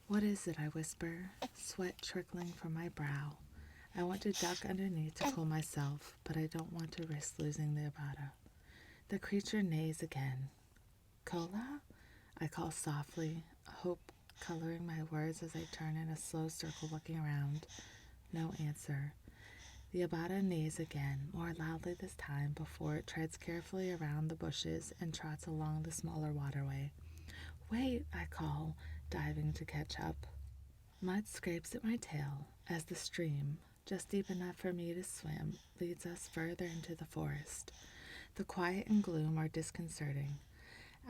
What is it? I whisper, sweat trickling from my brow. I want to duck underneath to cool myself, but I don't want to risk losing the abada. The creature neighs again. Kola? I call softly, hope coloring my words as I turn in a slow circle looking around. No answer. The abada neighs again, more loudly this time, before it treads carefully around the bushes and trots along the smaller waterway. Wait, I call, diving to catch up. Mud scrapes at my tail as the stream, just deep enough for me to swim, leads us further into the forest. The quiet and gloom are disconcerting.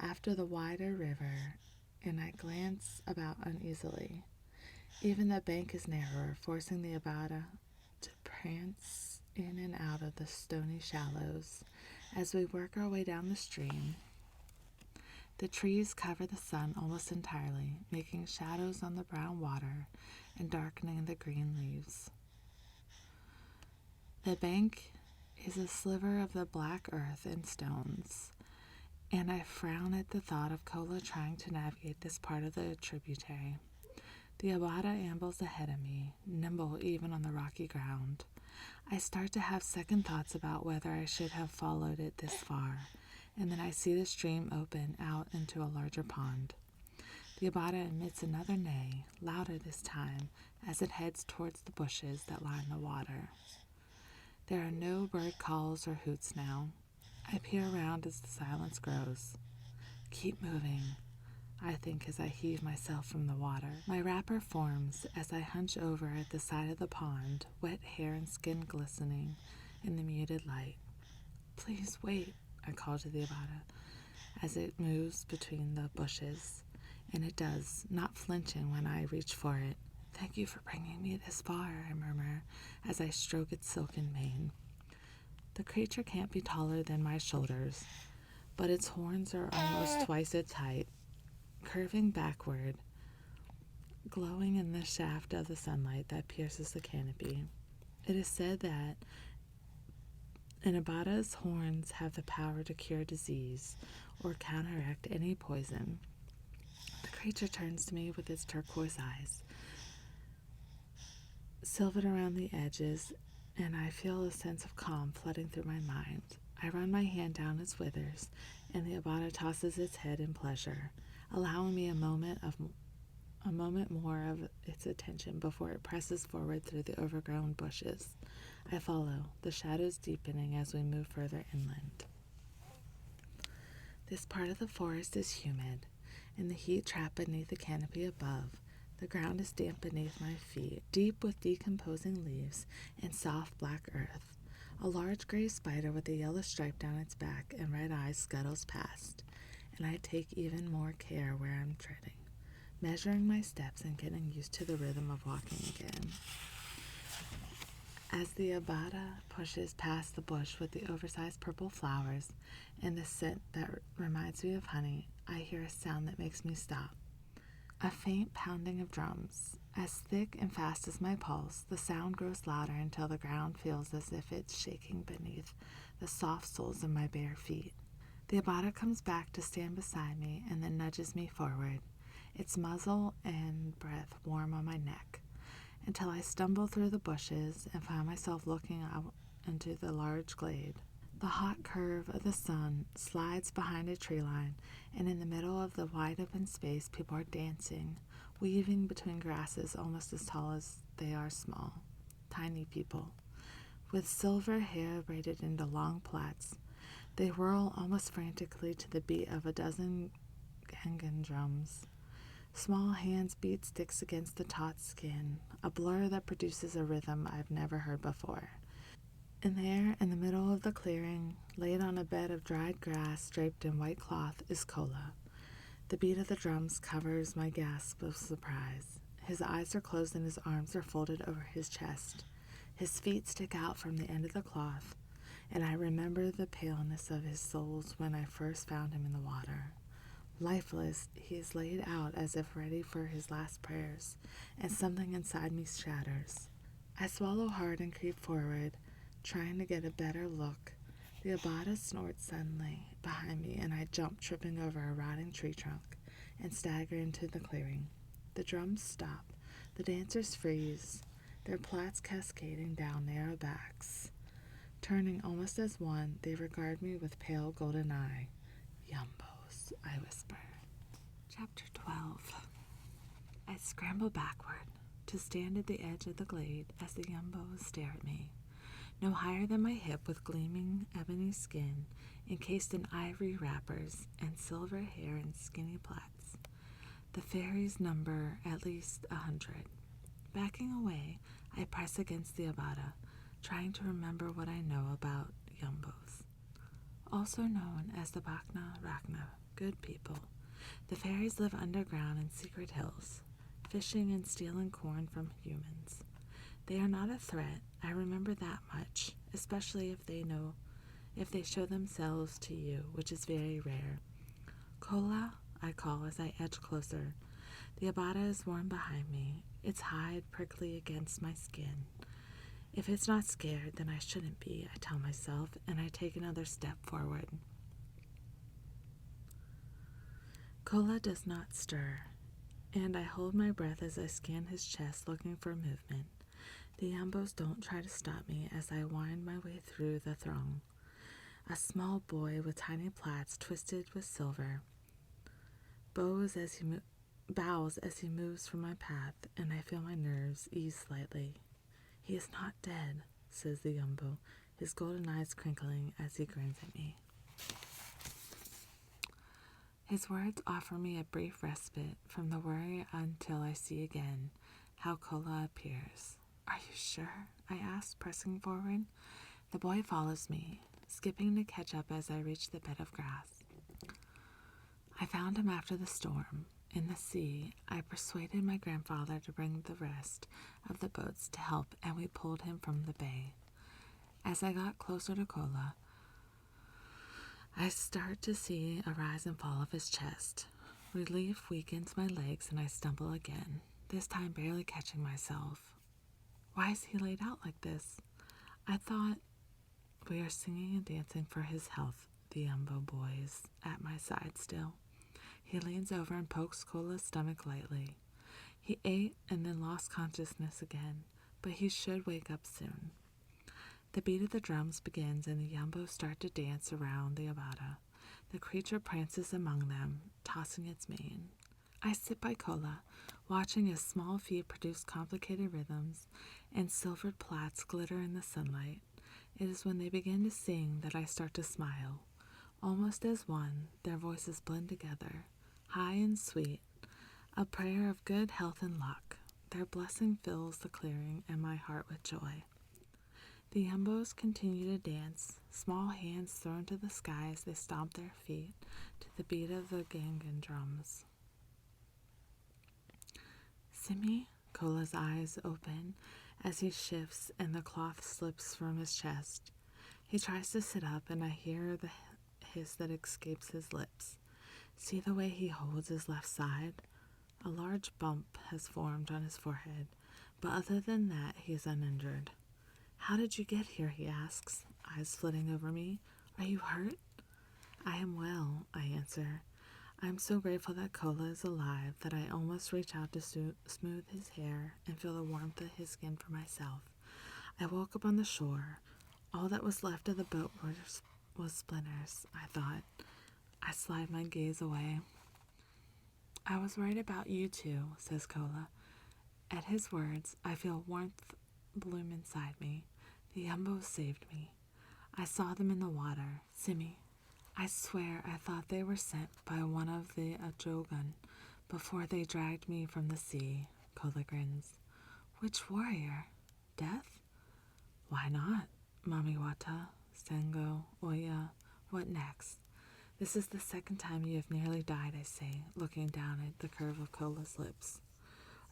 After the wider river, and I glance about uneasily. Even the bank is narrower, forcing the abada to prance in and out of the stony shallows. As we work our way down the stream, the trees cover the sun almost entirely, making shadows on the brown water and darkening the green leaves. The bank is a sliver of the black earth and stones, and I frown at the thought of Kola trying to navigate this part of the tributary. The abada ambles ahead of me, nimble even on the rocky ground. I start to have second thoughts about whether I should have followed it this far, and then I see the stream open out into a larger pond. The abada emits another neigh, louder this time, as it heads towards the bushes that line the water. There are no bird calls or hoots now. I peer around as the silence grows. Keep moving, I think as I heave myself from the water. My wrapper forms as I hunch over at the side of the pond, wet hair and skin glistening in the muted light. Please wait, I call to the abada as it moves between the bushes, and it does, not flinching when I reach for it. Thank you for bringing me this far, I murmur as I stroke its silken mane. The creature can't be taller than my shoulders, but its horns are almost twice its height, curving backward, glowing in the shaft of the sunlight that pierces the canopy. It is said that An Abada's horns have the power to cure disease or counteract any poison. The creature turns to me with its turquoise eyes, silvered around the edges, and I feel a sense of calm flooding through my mind. I run my hand down its withers, and the Abada tosses its head in pleasure, allowing me a moment more of its attention before it presses forward through the overgrown bushes. I follow, the shadows deepening as we move further inland. This part of the forest is humid, and the heat trapped beneath the canopy above. The ground is damp beneath my feet, deep with decomposing leaves and soft black earth. A large gray spider with a yellow stripe down its back and red eyes scuttles past, and I take even more care where I'm treading, measuring my steps and getting used to the rhythm of walking again. As the Abada pushes past the bush with the oversized purple flowers and the scent that reminds me of honey, I hear a sound that makes me stop. A faint pounding of drums. As thick and fast as my pulse, the sound grows louder until the ground feels as if it's shaking beneath the soft soles of my bare feet. The Abada comes back to stand beside me and then nudges me forward, its muzzle and breath warm on my neck, until I stumble through the bushes and find myself looking out into the large glade. The hot curve of the sun slides behind a tree line, and in the middle of the wide open space, people are dancing, weaving between grasses almost as tall as they are small. Tiny people, with silver hair braided into long plaits. They whirl almost frantically to the beat of a dozen gangan drums. Small hands beat sticks against the taut skin, a blur that produces a rhythm I've never heard before. And there, in the middle of the clearing, laid on a bed of dried grass draped in white cloth, is Kola. The beat of the drums covers my gasp of surprise. His eyes are closed and his arms are folded over his chest. His feet stick out from the end of the cloth, and I remember the paleness of his soles when I first found him in the water. Lifeless, he is laid out as if ready for his last prayers, and something inside me shatters. I swallow hard and creep forward, trying to get a better look. The Abada snorts suddenly behind me, and I jump, tripping over a rotting tree trunk, and stagger into the clearing. The drums stop. The dancers freeze, their plaits cascading down narrow backs. Turning almost as one, they regard me with pale golden eye. Yumbos, I whisper. Chapter 12. I scramble backward to stand at the edge of the glade as the yumbos stare at me. No higher than my hip, with gleaming ebony skin, encased in ivory wrappers, and silver hair and skinny plaits. The fairies number at least 100. Backing away, I press against the Abada, trying to remember what I know about yumbos. Also known as the Bakna Rakna, good people. The fairies live underground in secret hills, fishing and stealing corn from humans. They are not a threat, I remember that much, especially if they show themselves to you, which is very rare. Kola, I call as I edge closer. The Abada is warm behind me, its hide prickly against my skin. If it's not scared, then I shouldn't be, I tell myself, and I take another step forward. Kola does not stir, and I hold my breath as I scan his chest, looking for movement. The yumbos don't try to stop me as I wind my way through the throng. A small boy with tiny plaits twisted with silver bows as he moves from my path, and I feel my nerves ease slightly. He is not dead, says the yumbo, his golden eyes crinkling as he grins at me. His words offer me a brief respite from the worry until I see again how Kola appears. Are you sure? I ask, pressing forward. The boy follows me, skipping to catch up as I reach the bed of grass. I found him after the storm. In the sea, I persuaded my grandfather to bring the rest of the boats to help, and we pulled him from the bay. As I got closer to Kola, I start to see a rise and fall of his chest. Relief weakens my legs, and I stumble again, this time barely catching myself. Why is he laid out like this? I thought We are singing and dancing for his health, the Yumbo boy is at my side still. He leans over and pokes Cola's stomach lightly. He ate and then lost consciousness again, but he should wake up soon. The beat of the drums begins and the Yumbos start to dance around the Abada. The creature prances among them, tossing its mane. I sit by Cola, watching his small feet produce complicated rhythms, and silvered plaits glitter in the sunlight. It is when they begin to sing that I start to smile. Almost as one, their voices blend together, high and sweet, a prayer of good health and luck. Their blessing fills the clearing and my heart with joy. The Yumbos continue to dance, small hands thrown to the sky as they stomp their feet to the beat of the gangan drums. Simi, Cola's eyes open as he shifts and the cloth slips from his chest. He tries to sit up and I hear the hiss that escapes his lips. See the way he holds his left side? A large bump has formed on his forehead, but other than that, he is uninjured. How did you get here? He asks, eyes flitting over me. Are you hurt? I am well, I answer. I am so grateful that Cola is alive that I almost reach out to smooth his hair and feel the warmth of his skin for myself. I woke up on the shore. All that was left of the boat was splinters, I thought. I slide my gaze away. I was right about you too, says Cola. At his words, I feel warmth bloom inside me. The Yumbos saved me. I saw them in the water. Simi, I swear I thought they were sent by one of the Ajogan before they dragged me from the sea, Cola grins. Which warrior? Death? Why not? Mamiwata, Sengo, Oya, what next? This is the second time you have nearly died, I say, looking down at the curve of Cola's lips.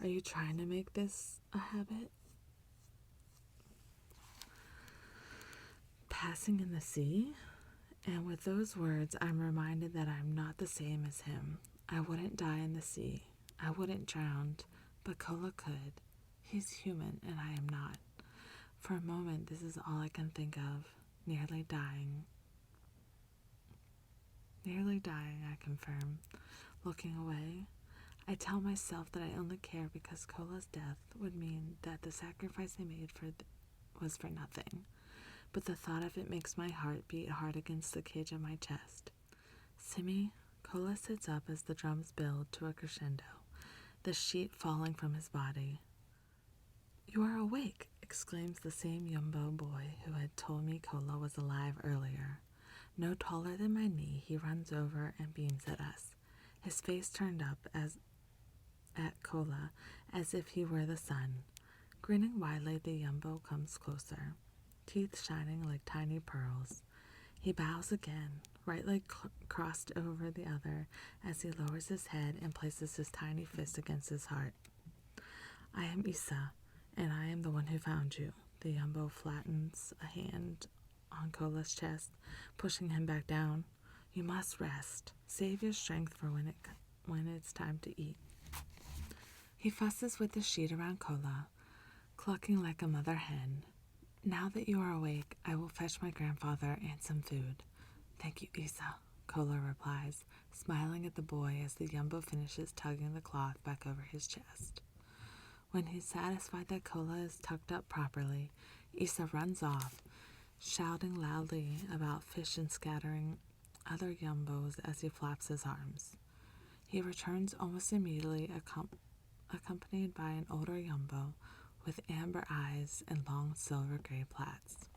Are you trying to make this a habit? Passing in the sea? And with those words, I'm reminded that I'm not the same as him. I wouldn't die in the sea. I wouldn't drown, but Cola could. He's human, and I am not. For a moment, this is all I can think of. Nearly dying. Nearly dying, I confirm. Looking away, I tell myself that I only care because Cola's death would mean that the sacrifice I made was for nothing. But the thought of it makes my heart beat hard against the cage of my chest. Simi, Cola sits up as the drums build to a crescendo, the sheet falling from his body. You are awake, exclaims the same Yumbo boy who had told me Cola was alive earlier. No taller than my knee, he runs over and beams at us, his face turned up at Cola as if he were the sun. Grinning widely, the Yumbo comes closer, teeth shining like tiny pearls. He bows again, right leg crossed over the other as he lowers his head and places his tiny fist against his heart. I am Isa, and I am the one who found you. The Yumbo flattens a hand on Cola's chest, pushing him back down. You must rest. Save your strength for when it's time to eat. He fusses with the sheet around Cola, clucking like a mother hen. Now that you are awake, I will fetch my grandfather and some food. Thank you, Isa, Cola replies, smiling at the boy as the Yumbo finishes tugging the cloth back over his chest. When he's satisfied that Cola is tucked up properly, Isa runs off, shouting loudly about fish and scattering other Yumbos as he flaps his arms. He returns almost immediately, accompanied by an older Yumbo with amber eyes and long silver gray plaits.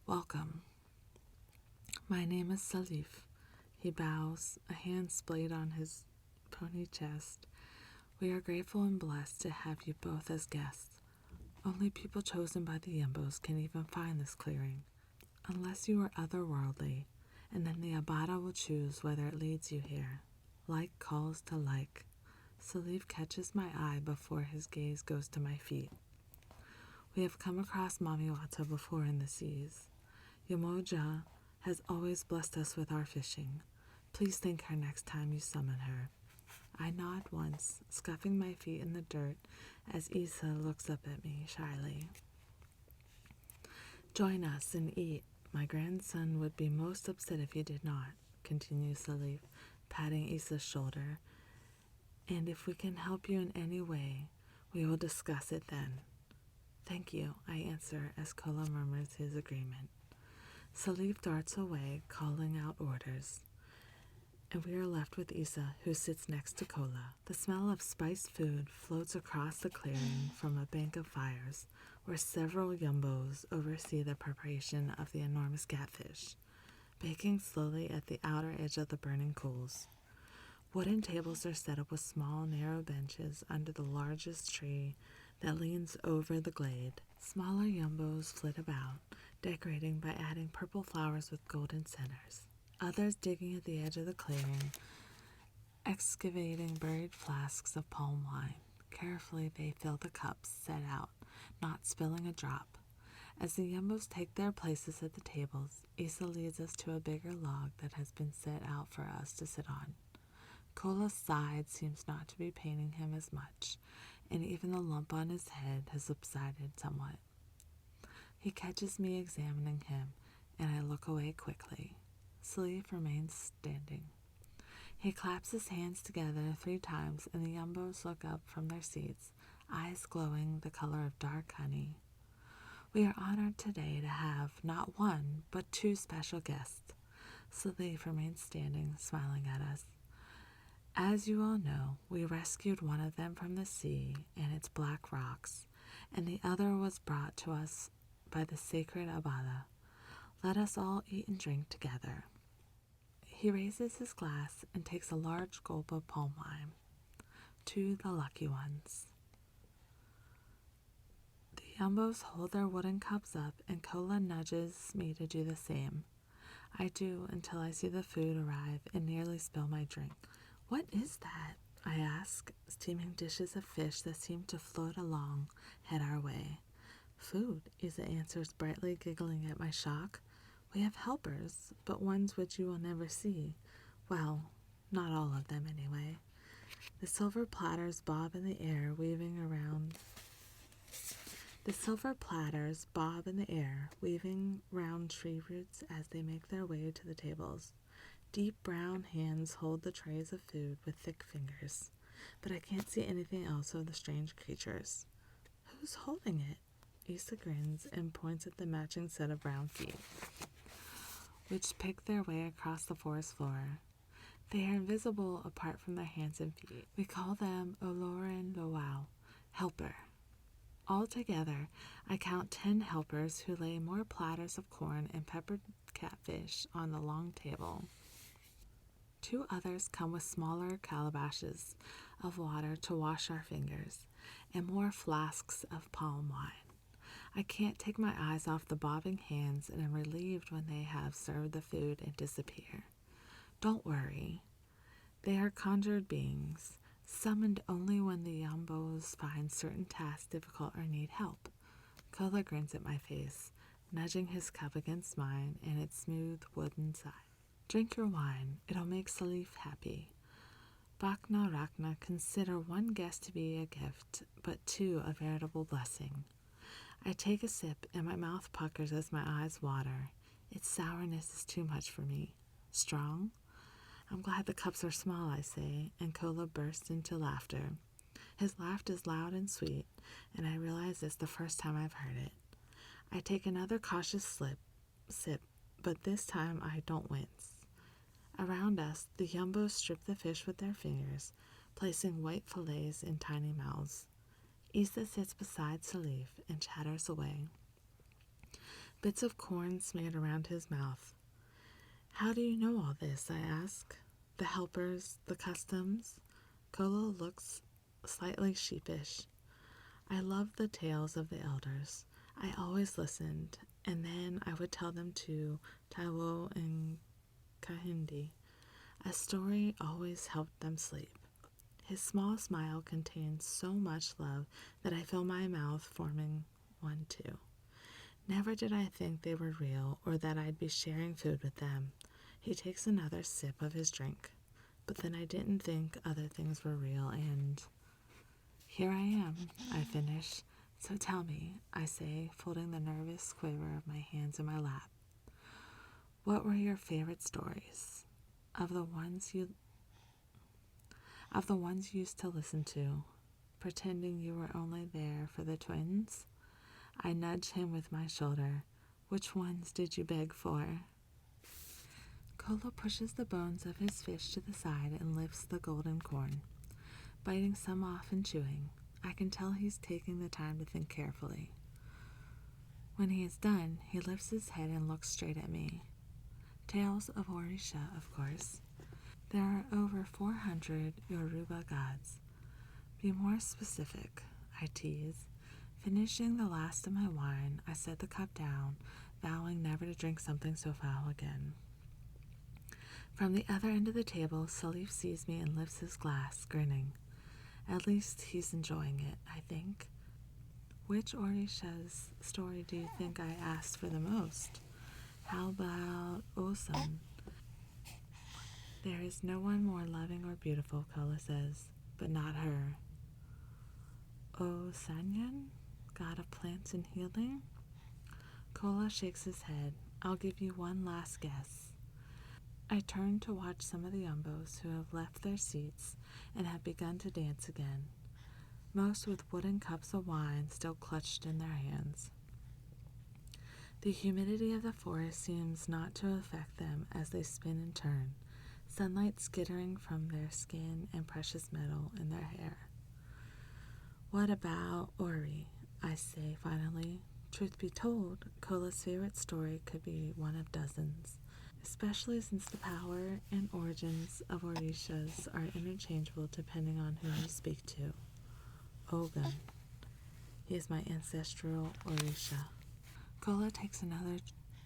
Welcome. My name is Salif. He bows, a hand splayed on his pony chest. We are grateful and blessed to have you both as guests. Only people chosen by the Yumbos can even find this clearing, unless you are otherworldly, and then the Abada will choose whether it leads you here. Like calls to like. Salif catches my eye before his gaze goes to my feet. We have come across Mamiwata before in the seas. Yamoja has always blessed us with our fishing. Please thank her next time you summon her. I nod once, scuffing my feet in the dirt as Isa looks up at me shyly. Join us and eat. My grandson would be most upset if you did not, continues Salif, patting Issa's shoulder. And if we can help you in any way, we will discuss it then. Thank you, I answer as Kola murmurs his agreement. Salif darts away, calling out orders, and we are left with Issa, who sits next to Kola. The smell of spiced food floats across the clearing from a bank of fires, where several yumbos oversee the preparation of the enormous catfish, baking slowly at the outer edge of the burning coals. Wooden tables are set up with small, narrow benches under the largest tree that leans over the glade. Smaller yumbos flit about, decorating by adding purple flowers with golden centers. Others digging at the edge of the clearing, excavating buried flasks of palm wine. Carefully they fill the cups set out, not spilling a drop. As the yumbos take their places at the tables, Issa leads us to a bigger log that has been set out for us to sit on. Kola's side seems not to be paining him as much, and even the lump on his head has subsided somewhat. He catches me examining him, and I look away quickly. Salif remains standing. He claps his hands together 3 times, and the yumbos look up from their seats, eyes glowing the color of dark honey. We are honored today to have not one, but 2 special guests. Salif remains standing, smiling at us. As you all know, we rescued one of them from the sea and its black rocks, and the other was brought to us by the sacred Abada. Let us all eat and drink together. He raises his glass and takes a large gulp of palm wine. To the lucky ones. The yumbos hold their wooden cups up, and Kola nudges me to do the same. I do until I see the food arrive and nearly spill my drink. What is that? I ask, steaming dishes of fish that seem to float along head our way. Food, Isa answers brightly, giggling at my shock. We have helpers, but ones which you will never see. Well, not all of them anyway. The silver platters bob in the air, weaving round tree roots as they make their way to the tables. Deep brown hands hold the trays of food with thick fingers, but I can't see anything else of the strange creatures. Who's holding it? Isa grins and points at the matching set of brown feet, which pick their way across the forest floor. They are invisible apart from their hands and feet. We call them Oloran Lowau, helper. Altogether, I count 10 helpers who lay more platters of corn and peppered catfish on the long table. 2 others come with smaller calabashes of water to wash our fingers, and more flasks of palm wine. I can't take my eyes off the bobbing hands, and am relieved when they have served the food and disappear. Don't worry. They are conjured beings, summoned only when the yumbos find certain tasks difficult or need help. Kola grins at my face, nudging his cup against mine and its smooth wooden side. Drink your wine. It'll make Salif happy. Bakna Rakna consider 1 guest to be a gift, but 2 a veritable blessing. I take a sip, and my mouth puckers as my eyes water. Its sourness is too much for me. Strong? I'm glad the cups are small, I say, and Kola bursts into laughter. His laugh is loud and sweet, and I realize it's the first time I've heard it. I take another cautious sip, but this time I don't wince. Around us, the yumbos strip the fish with their fingers, placing white fillets in tiny mouths. Issa sits beside Salif and chatters away. Bits of corn smeared around his mouth. How do you know all this? I ask. The helpers, the customs? Kola looks slightly sheepish. I loved the tales of the elders. I always listened, and then I would tell them to Taiwo and Kahindi. A story always helped them sleep. His small smile contains so much love that I feel my mouth forming one too. Never did I think they were real or that I'd be sharing food with them. He takes another sip of his drink. But then I didn't think other things were real, and here I am, I finish. So tell me, I say, folding the nervous quiver of my hands in my lap. What were your favorite stories? Of the ones you used to listen to, pretending you were only there for the twins? I nudge him with my shoulder. Which ones did you beg for? Kolo pushes the bones of his fish to the side and lifts the golden corn, biting some off and chewing. I can tell he's taking the time to think carefully. When he is done, he lifts his head and looks straight at me. Tales of Orisha, of course. There are over 400 Yoruba gods. Be more specific, I tease. Finishing the last of my wine, I set the cup down, vowing never to drink something so foul again. From the other end of the table, Salif sees me and lifts his glass, grinning. At least he's enjoying it, I think. Which Orisha's story do you think I asked for the most? How about Osun? There is no one more loving or beautiful, Kala says, but not her. Osanyan, god of plants and healing? Kola shakes his head. I'll give you one last guess. I turn to watch some of the Umbos who have left their seats and have begun to dance again, most with wooden cups of wine still clutched in their hands. The humidity of the forest seems not to affect them as they spin and turn, sunlight skittering from their skin and precious metal in their hair. What about Ori? I say finally. Truth be told, Kola's favorite story could be one of dozens, especially since the power and origins of Orishas are interchangeable depending on who you speak to. Ogun. He is my ancestral Orisha. Kola takes another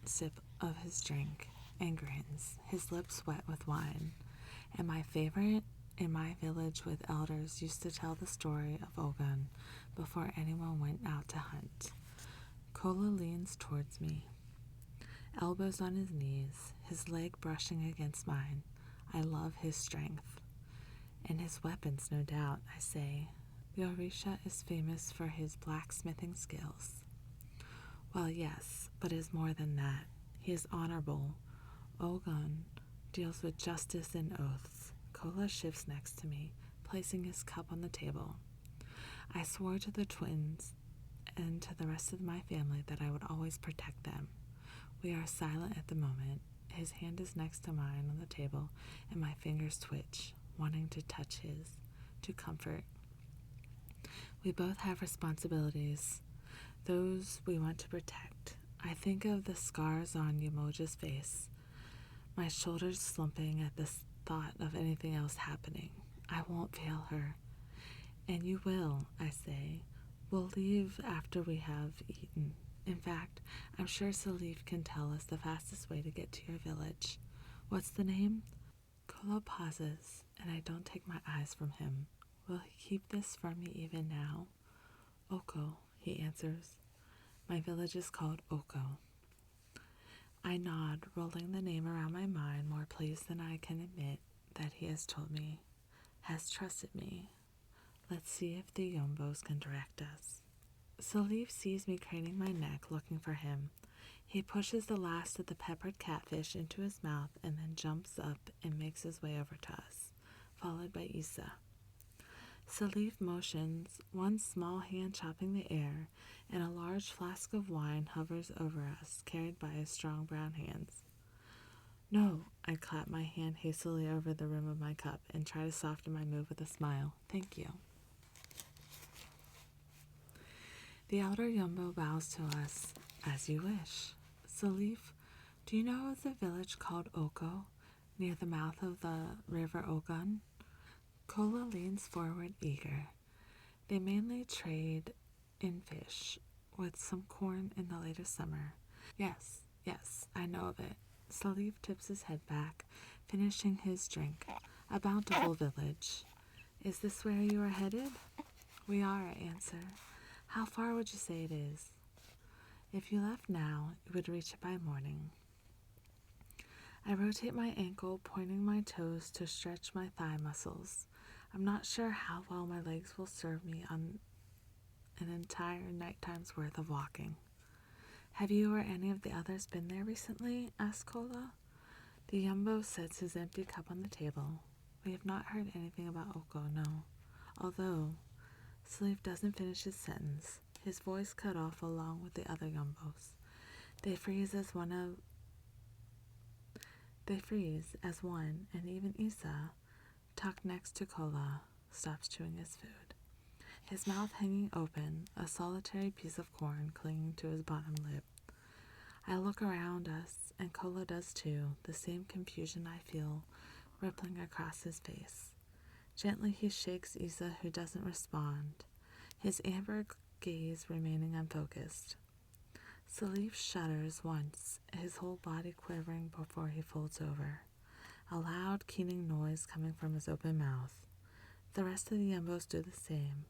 sip of his drink and grins, his lips wet with wine. And my favorite, in my village with elders used to tell the story of Ogun before anyone went out to hunt. Kola leans towards me, elbows on his knees, his leg brushing against mine. I love his strength. And his weapons, no doubt, I say. The Orisha is famous for his blacksmithing skills. Well, yes, but is more than that. He is honorable. Ogun deals with justice and oaths. Kola shifts next to me, placing his cup on the table. I swore to the twins and to the rest of my family that I would always protect them. We are silent at the moment. His hand is next to mine on the table, and my fingers twitch, wanting to touch his, to comfort. We both have responsibilities, those we want to protect. I think of the scars on Yamoja's face, my shoulders slumping at the thought of anything else happening. I won't fail her. And you will, I say. We'll leave after we have eaten. In fact, I'm sure Salif can tell us the fastest way to get to your village. What's the name? Kolo pauses, and I don't take my eyes from him. Will he keep this from me even now? Oko, he answers. My village is called Oko. I nod, rolling the name around my mind, more pleased than I can admit that he has told me, has trusted me. Let's see if the Yombos can direct us. Salif sees me craning my neck, looking for him. He pushes the last of the peppered catfish into his mouth and then jumps up and makes his way over to us, followed by Issa. Salif motions, one small hand chopping the air, and a large flask of wine hovers over us, carried by his strong brown hands. No, I clap my hand hastily over the rim of my cup and try to soften my mood with a smile. Thank you. The elder Yumbo bows to us, as you wish. Salif, do you know of the village called Oko, near the mouth of the river Ogun? Kola leans forward, eager. They mainly trade in fish, with some corn in the later summer. Yes, I know of it. Salif tips his head back, finishing his drink. A bountiful village. Is this where you are headed? We are, I answer. How far would you say it is? If you left now, you would reach it by morning. I rotate my ankle, pointing my toes to stretch my thigh muscles. I'm not sure how well my legs will serve me on an entire nighttime's worth of walking. Have you or any of the others been there recently? Asked Kola. The Yumbo sets his empty cup on the table. We have not heard anything about Oko, no. Although, Sleeve doesn't finish his sentence. His voice cut off along with the other Yumbos. They freeze as one, and even Isa, tucked next to Kola, stops chewing his food. His mouth hanging open, a solitary piece of corn clinging to his bottom lip. I look around us, and Kola does too, the same confusion I feel rippling across his face. Gently he shakes Isa, who doesn't respond, his amber gaze remaining unfocused. Salif shudders once, his whole body quivering before he folds over, a loud, keening noise coming from his open mouth. The rest of the Yumbos do the same,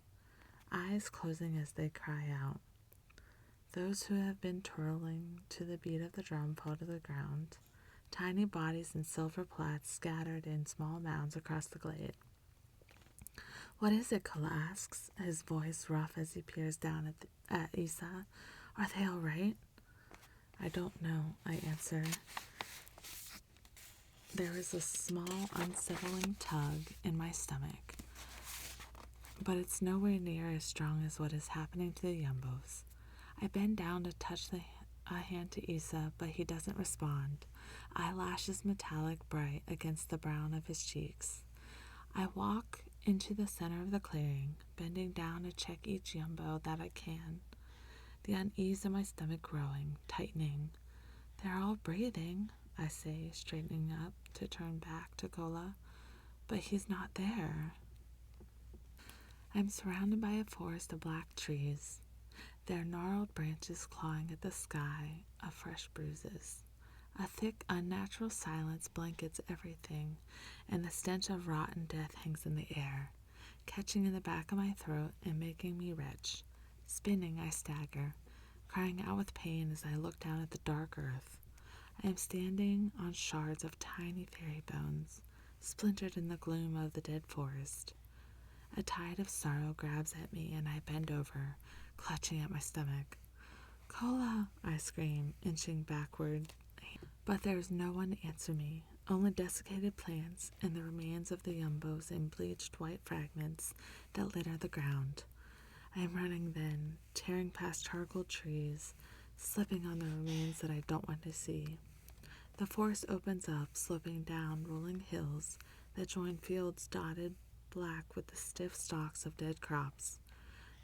eyes closing as they cry out. Those who have been twirling to the beat of the drum fall to the ground, tiny bodies in silver plaits scattered in small mounds across the glade. What is it? Kola asks, his voice rough as he peers down at Isa. Are they all right? I don't know, I answer. There is a small, unsettling tug in my stomach, but it's nowhere near as strong as what is happening to the Yumbos. I bend down to touch a hand to Isa, but he doesn't respond, eyelashes metallic bright against the brown of his cheeks. I walk into the center of the clearing, bending down to check each Yumbo that I can, the unease in my stomach growing, tightening. They're all breathing, I say, straightening up to turn back to Kola, but he's not there. I'm surrounded by a forest of black trees, their gnarled branches clawing at the sky of fresh bruises. A thick, unnatural silence blankets everything, and the stench of rotten death hangs in the air, catching in the back of my throat and making me retch. Spinning, I stagger, crying out with pain as I look down at the dark earth. I am standing on shards of tiny fairy bones, splintered in the gloom of the dead forest. A tide of sorrow grabs at me, and I bend over, clutching at my stomach. Kola, I scream, inching backward. But there is no one to answer me, only desiccated plants and the remains of the Yumbos in bleached white fragments that litter the ground. I am running then, tearing past charcoal trees, slipping on the remains that I don't want to see. The forest opens up, sloping down rolling hills that join fields dotted black with the stiff stalks of dead crops.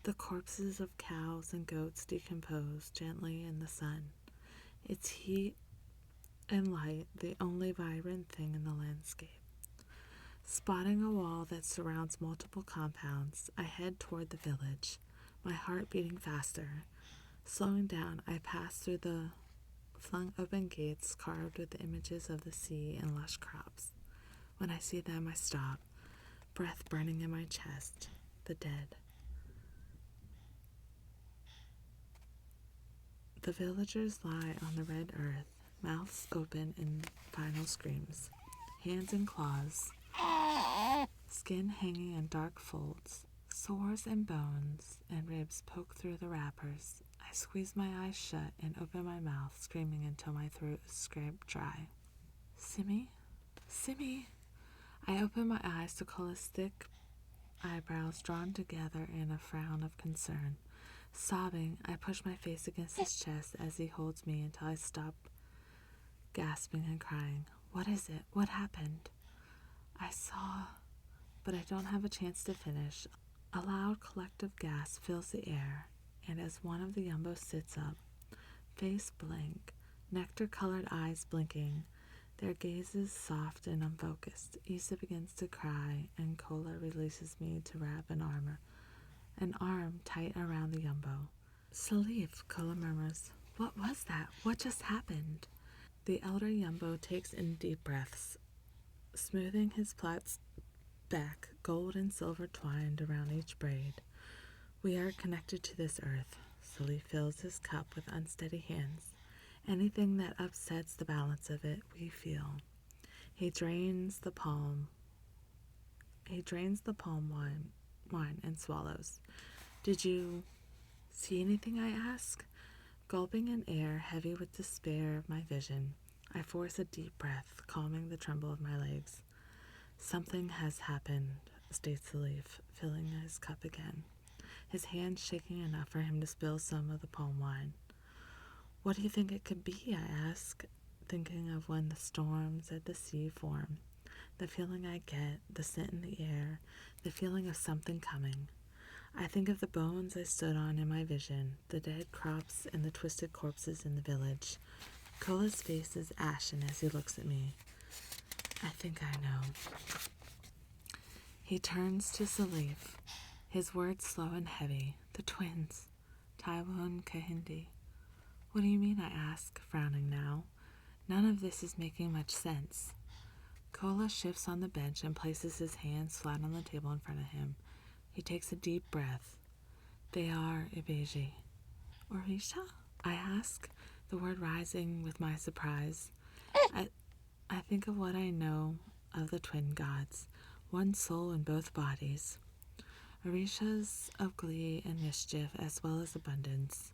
The corpses of cows and goats decompose gently in the sun, its heat and light the only vibrant thing in the landscape. Spotting a wall that surrounds multiple compounds, I head toward the village, my heart beating faster. Slowing down, I pass through the flung open gates carved with the images of the sea and lush crops. When I see them, I stop, breath burning in my chest. The dead. The villagers lie on the red earth, mouths open in final screams, hands and claws, skin hanging in dark folds, sores and bones and ribs poke through the wrappers. I squeeze my eyes shut and open my mouth, screaming until my throat is scraped dry. Simmy? Simmy? I open my eyes to Kola's thick eyebrows drawn together in a frown of concern. Sobbing, I push my face against his chest as he holds me until I stop gasping and crying. What is it? What happened? I saw, but I don't have a chance to finish. A loud collective gasp fills the air, and as one of the Yumbos sits up, face blank, nectar-colored eyes blinking, their gazes soft and unfocused, Isa begins to cry, and Kola releases me to wrap an arm tight around the Yumbo. Salif, Kola murmurs. What was that? What just happened? The elder Yumbo takes in deep breaths, smoothing his plaits back, gold and silver twined around each braid. We are connected to this earth. Salif fills his cup with unsteady hands. Anything that upsets the balance of it, we feel. He drains the palm wine and swallows. Did you see anything? I ask. Gulping in air heavy with despair of my vision, I force a deep breath, calming the tremble of my legs. Something has happened, states the leaf, filling his cup again, his hand shaking enough for him to spill some of the palm wine. What do you think it could be, I ask, thinking of when the storms at the sea form, the feeling I get, the scent in the air, the feeling of something coming. I think of the bones I stood on in my vision, the dead crops and the twisted corpses in the village. Kola's face is ashen as he looks at me. I think I know. He turns to Salif, his words slow and heavy. The twins, Taiwo and Kahindi. What do you mean, I ask, frowning now. None of this is making much sense. Kola shifts on the bench and places his hands flat on the table in front of him. He takes a deep breath. They are Ibeji. Orisha? I ask, the word rising with my surprise. I think of what I know of the twin gods, one soul in both bodies. Orishas of glee and mischief as well as abundance.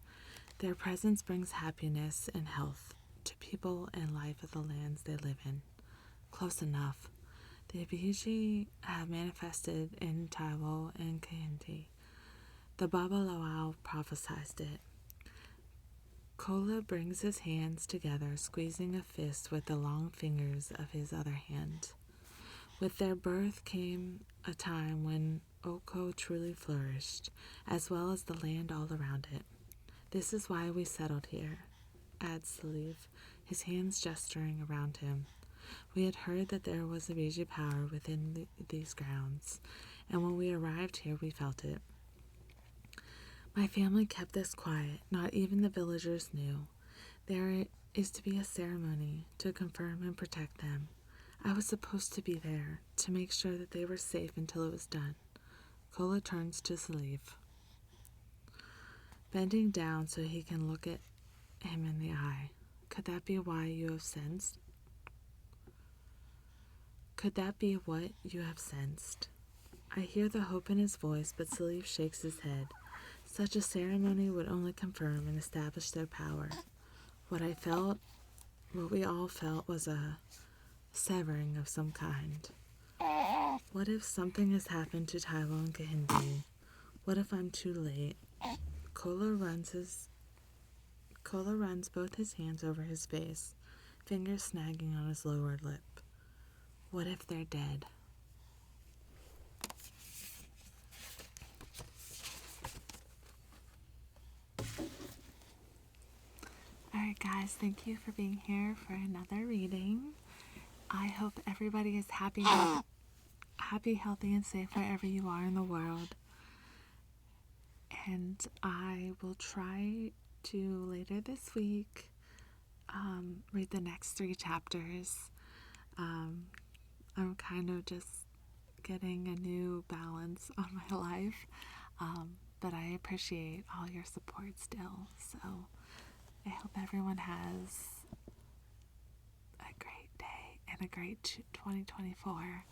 Their presence brings happiness and health to people and life of the lands they live in. Close enough. The Ibiji have manifested in Taiwo and Kahindi. The Baba Lawal prophesied it. Kola brings his hands together, squeezing a fist with the long fingers of his other hand. With their birth came a time when Oko truly flourished, as well as the land all around it. This is why we settled here, adds Salif, his hands gesturing around him. We had heard that there was a Beiji power within these grounds, and when we arrived here we felt it. My family kept this quiet, not even the villagers knew. There is to be a ceremony to confirm and protect them. I was supposed to be there, to make sure that they were safe until it was done. Kola turns to Salif, bending down so he can look at him in the eye. Could that be why you have sensed? Could that be what you have sensed? I hear the hope in his voice, but Salif shakes his head. Such a ceremony would only confirm and establish their power. What we all felt was a severing of some kind. What if something has happened to Taiwo and Kahindi? What if I'm too late? Kola runs both his hands over his face, fingers snagging on his lower lip. What if they're dead? Alright guys, thank you for being here for another reading. I hope everybody is happy, healthy, and safe wherever you are in the world. And I will try to, later this week, read the next 3 chapters. I'm kind of just getting a new balance on my life, but I appreciate all your support still. So I hope everyone has a great day and a great 2024.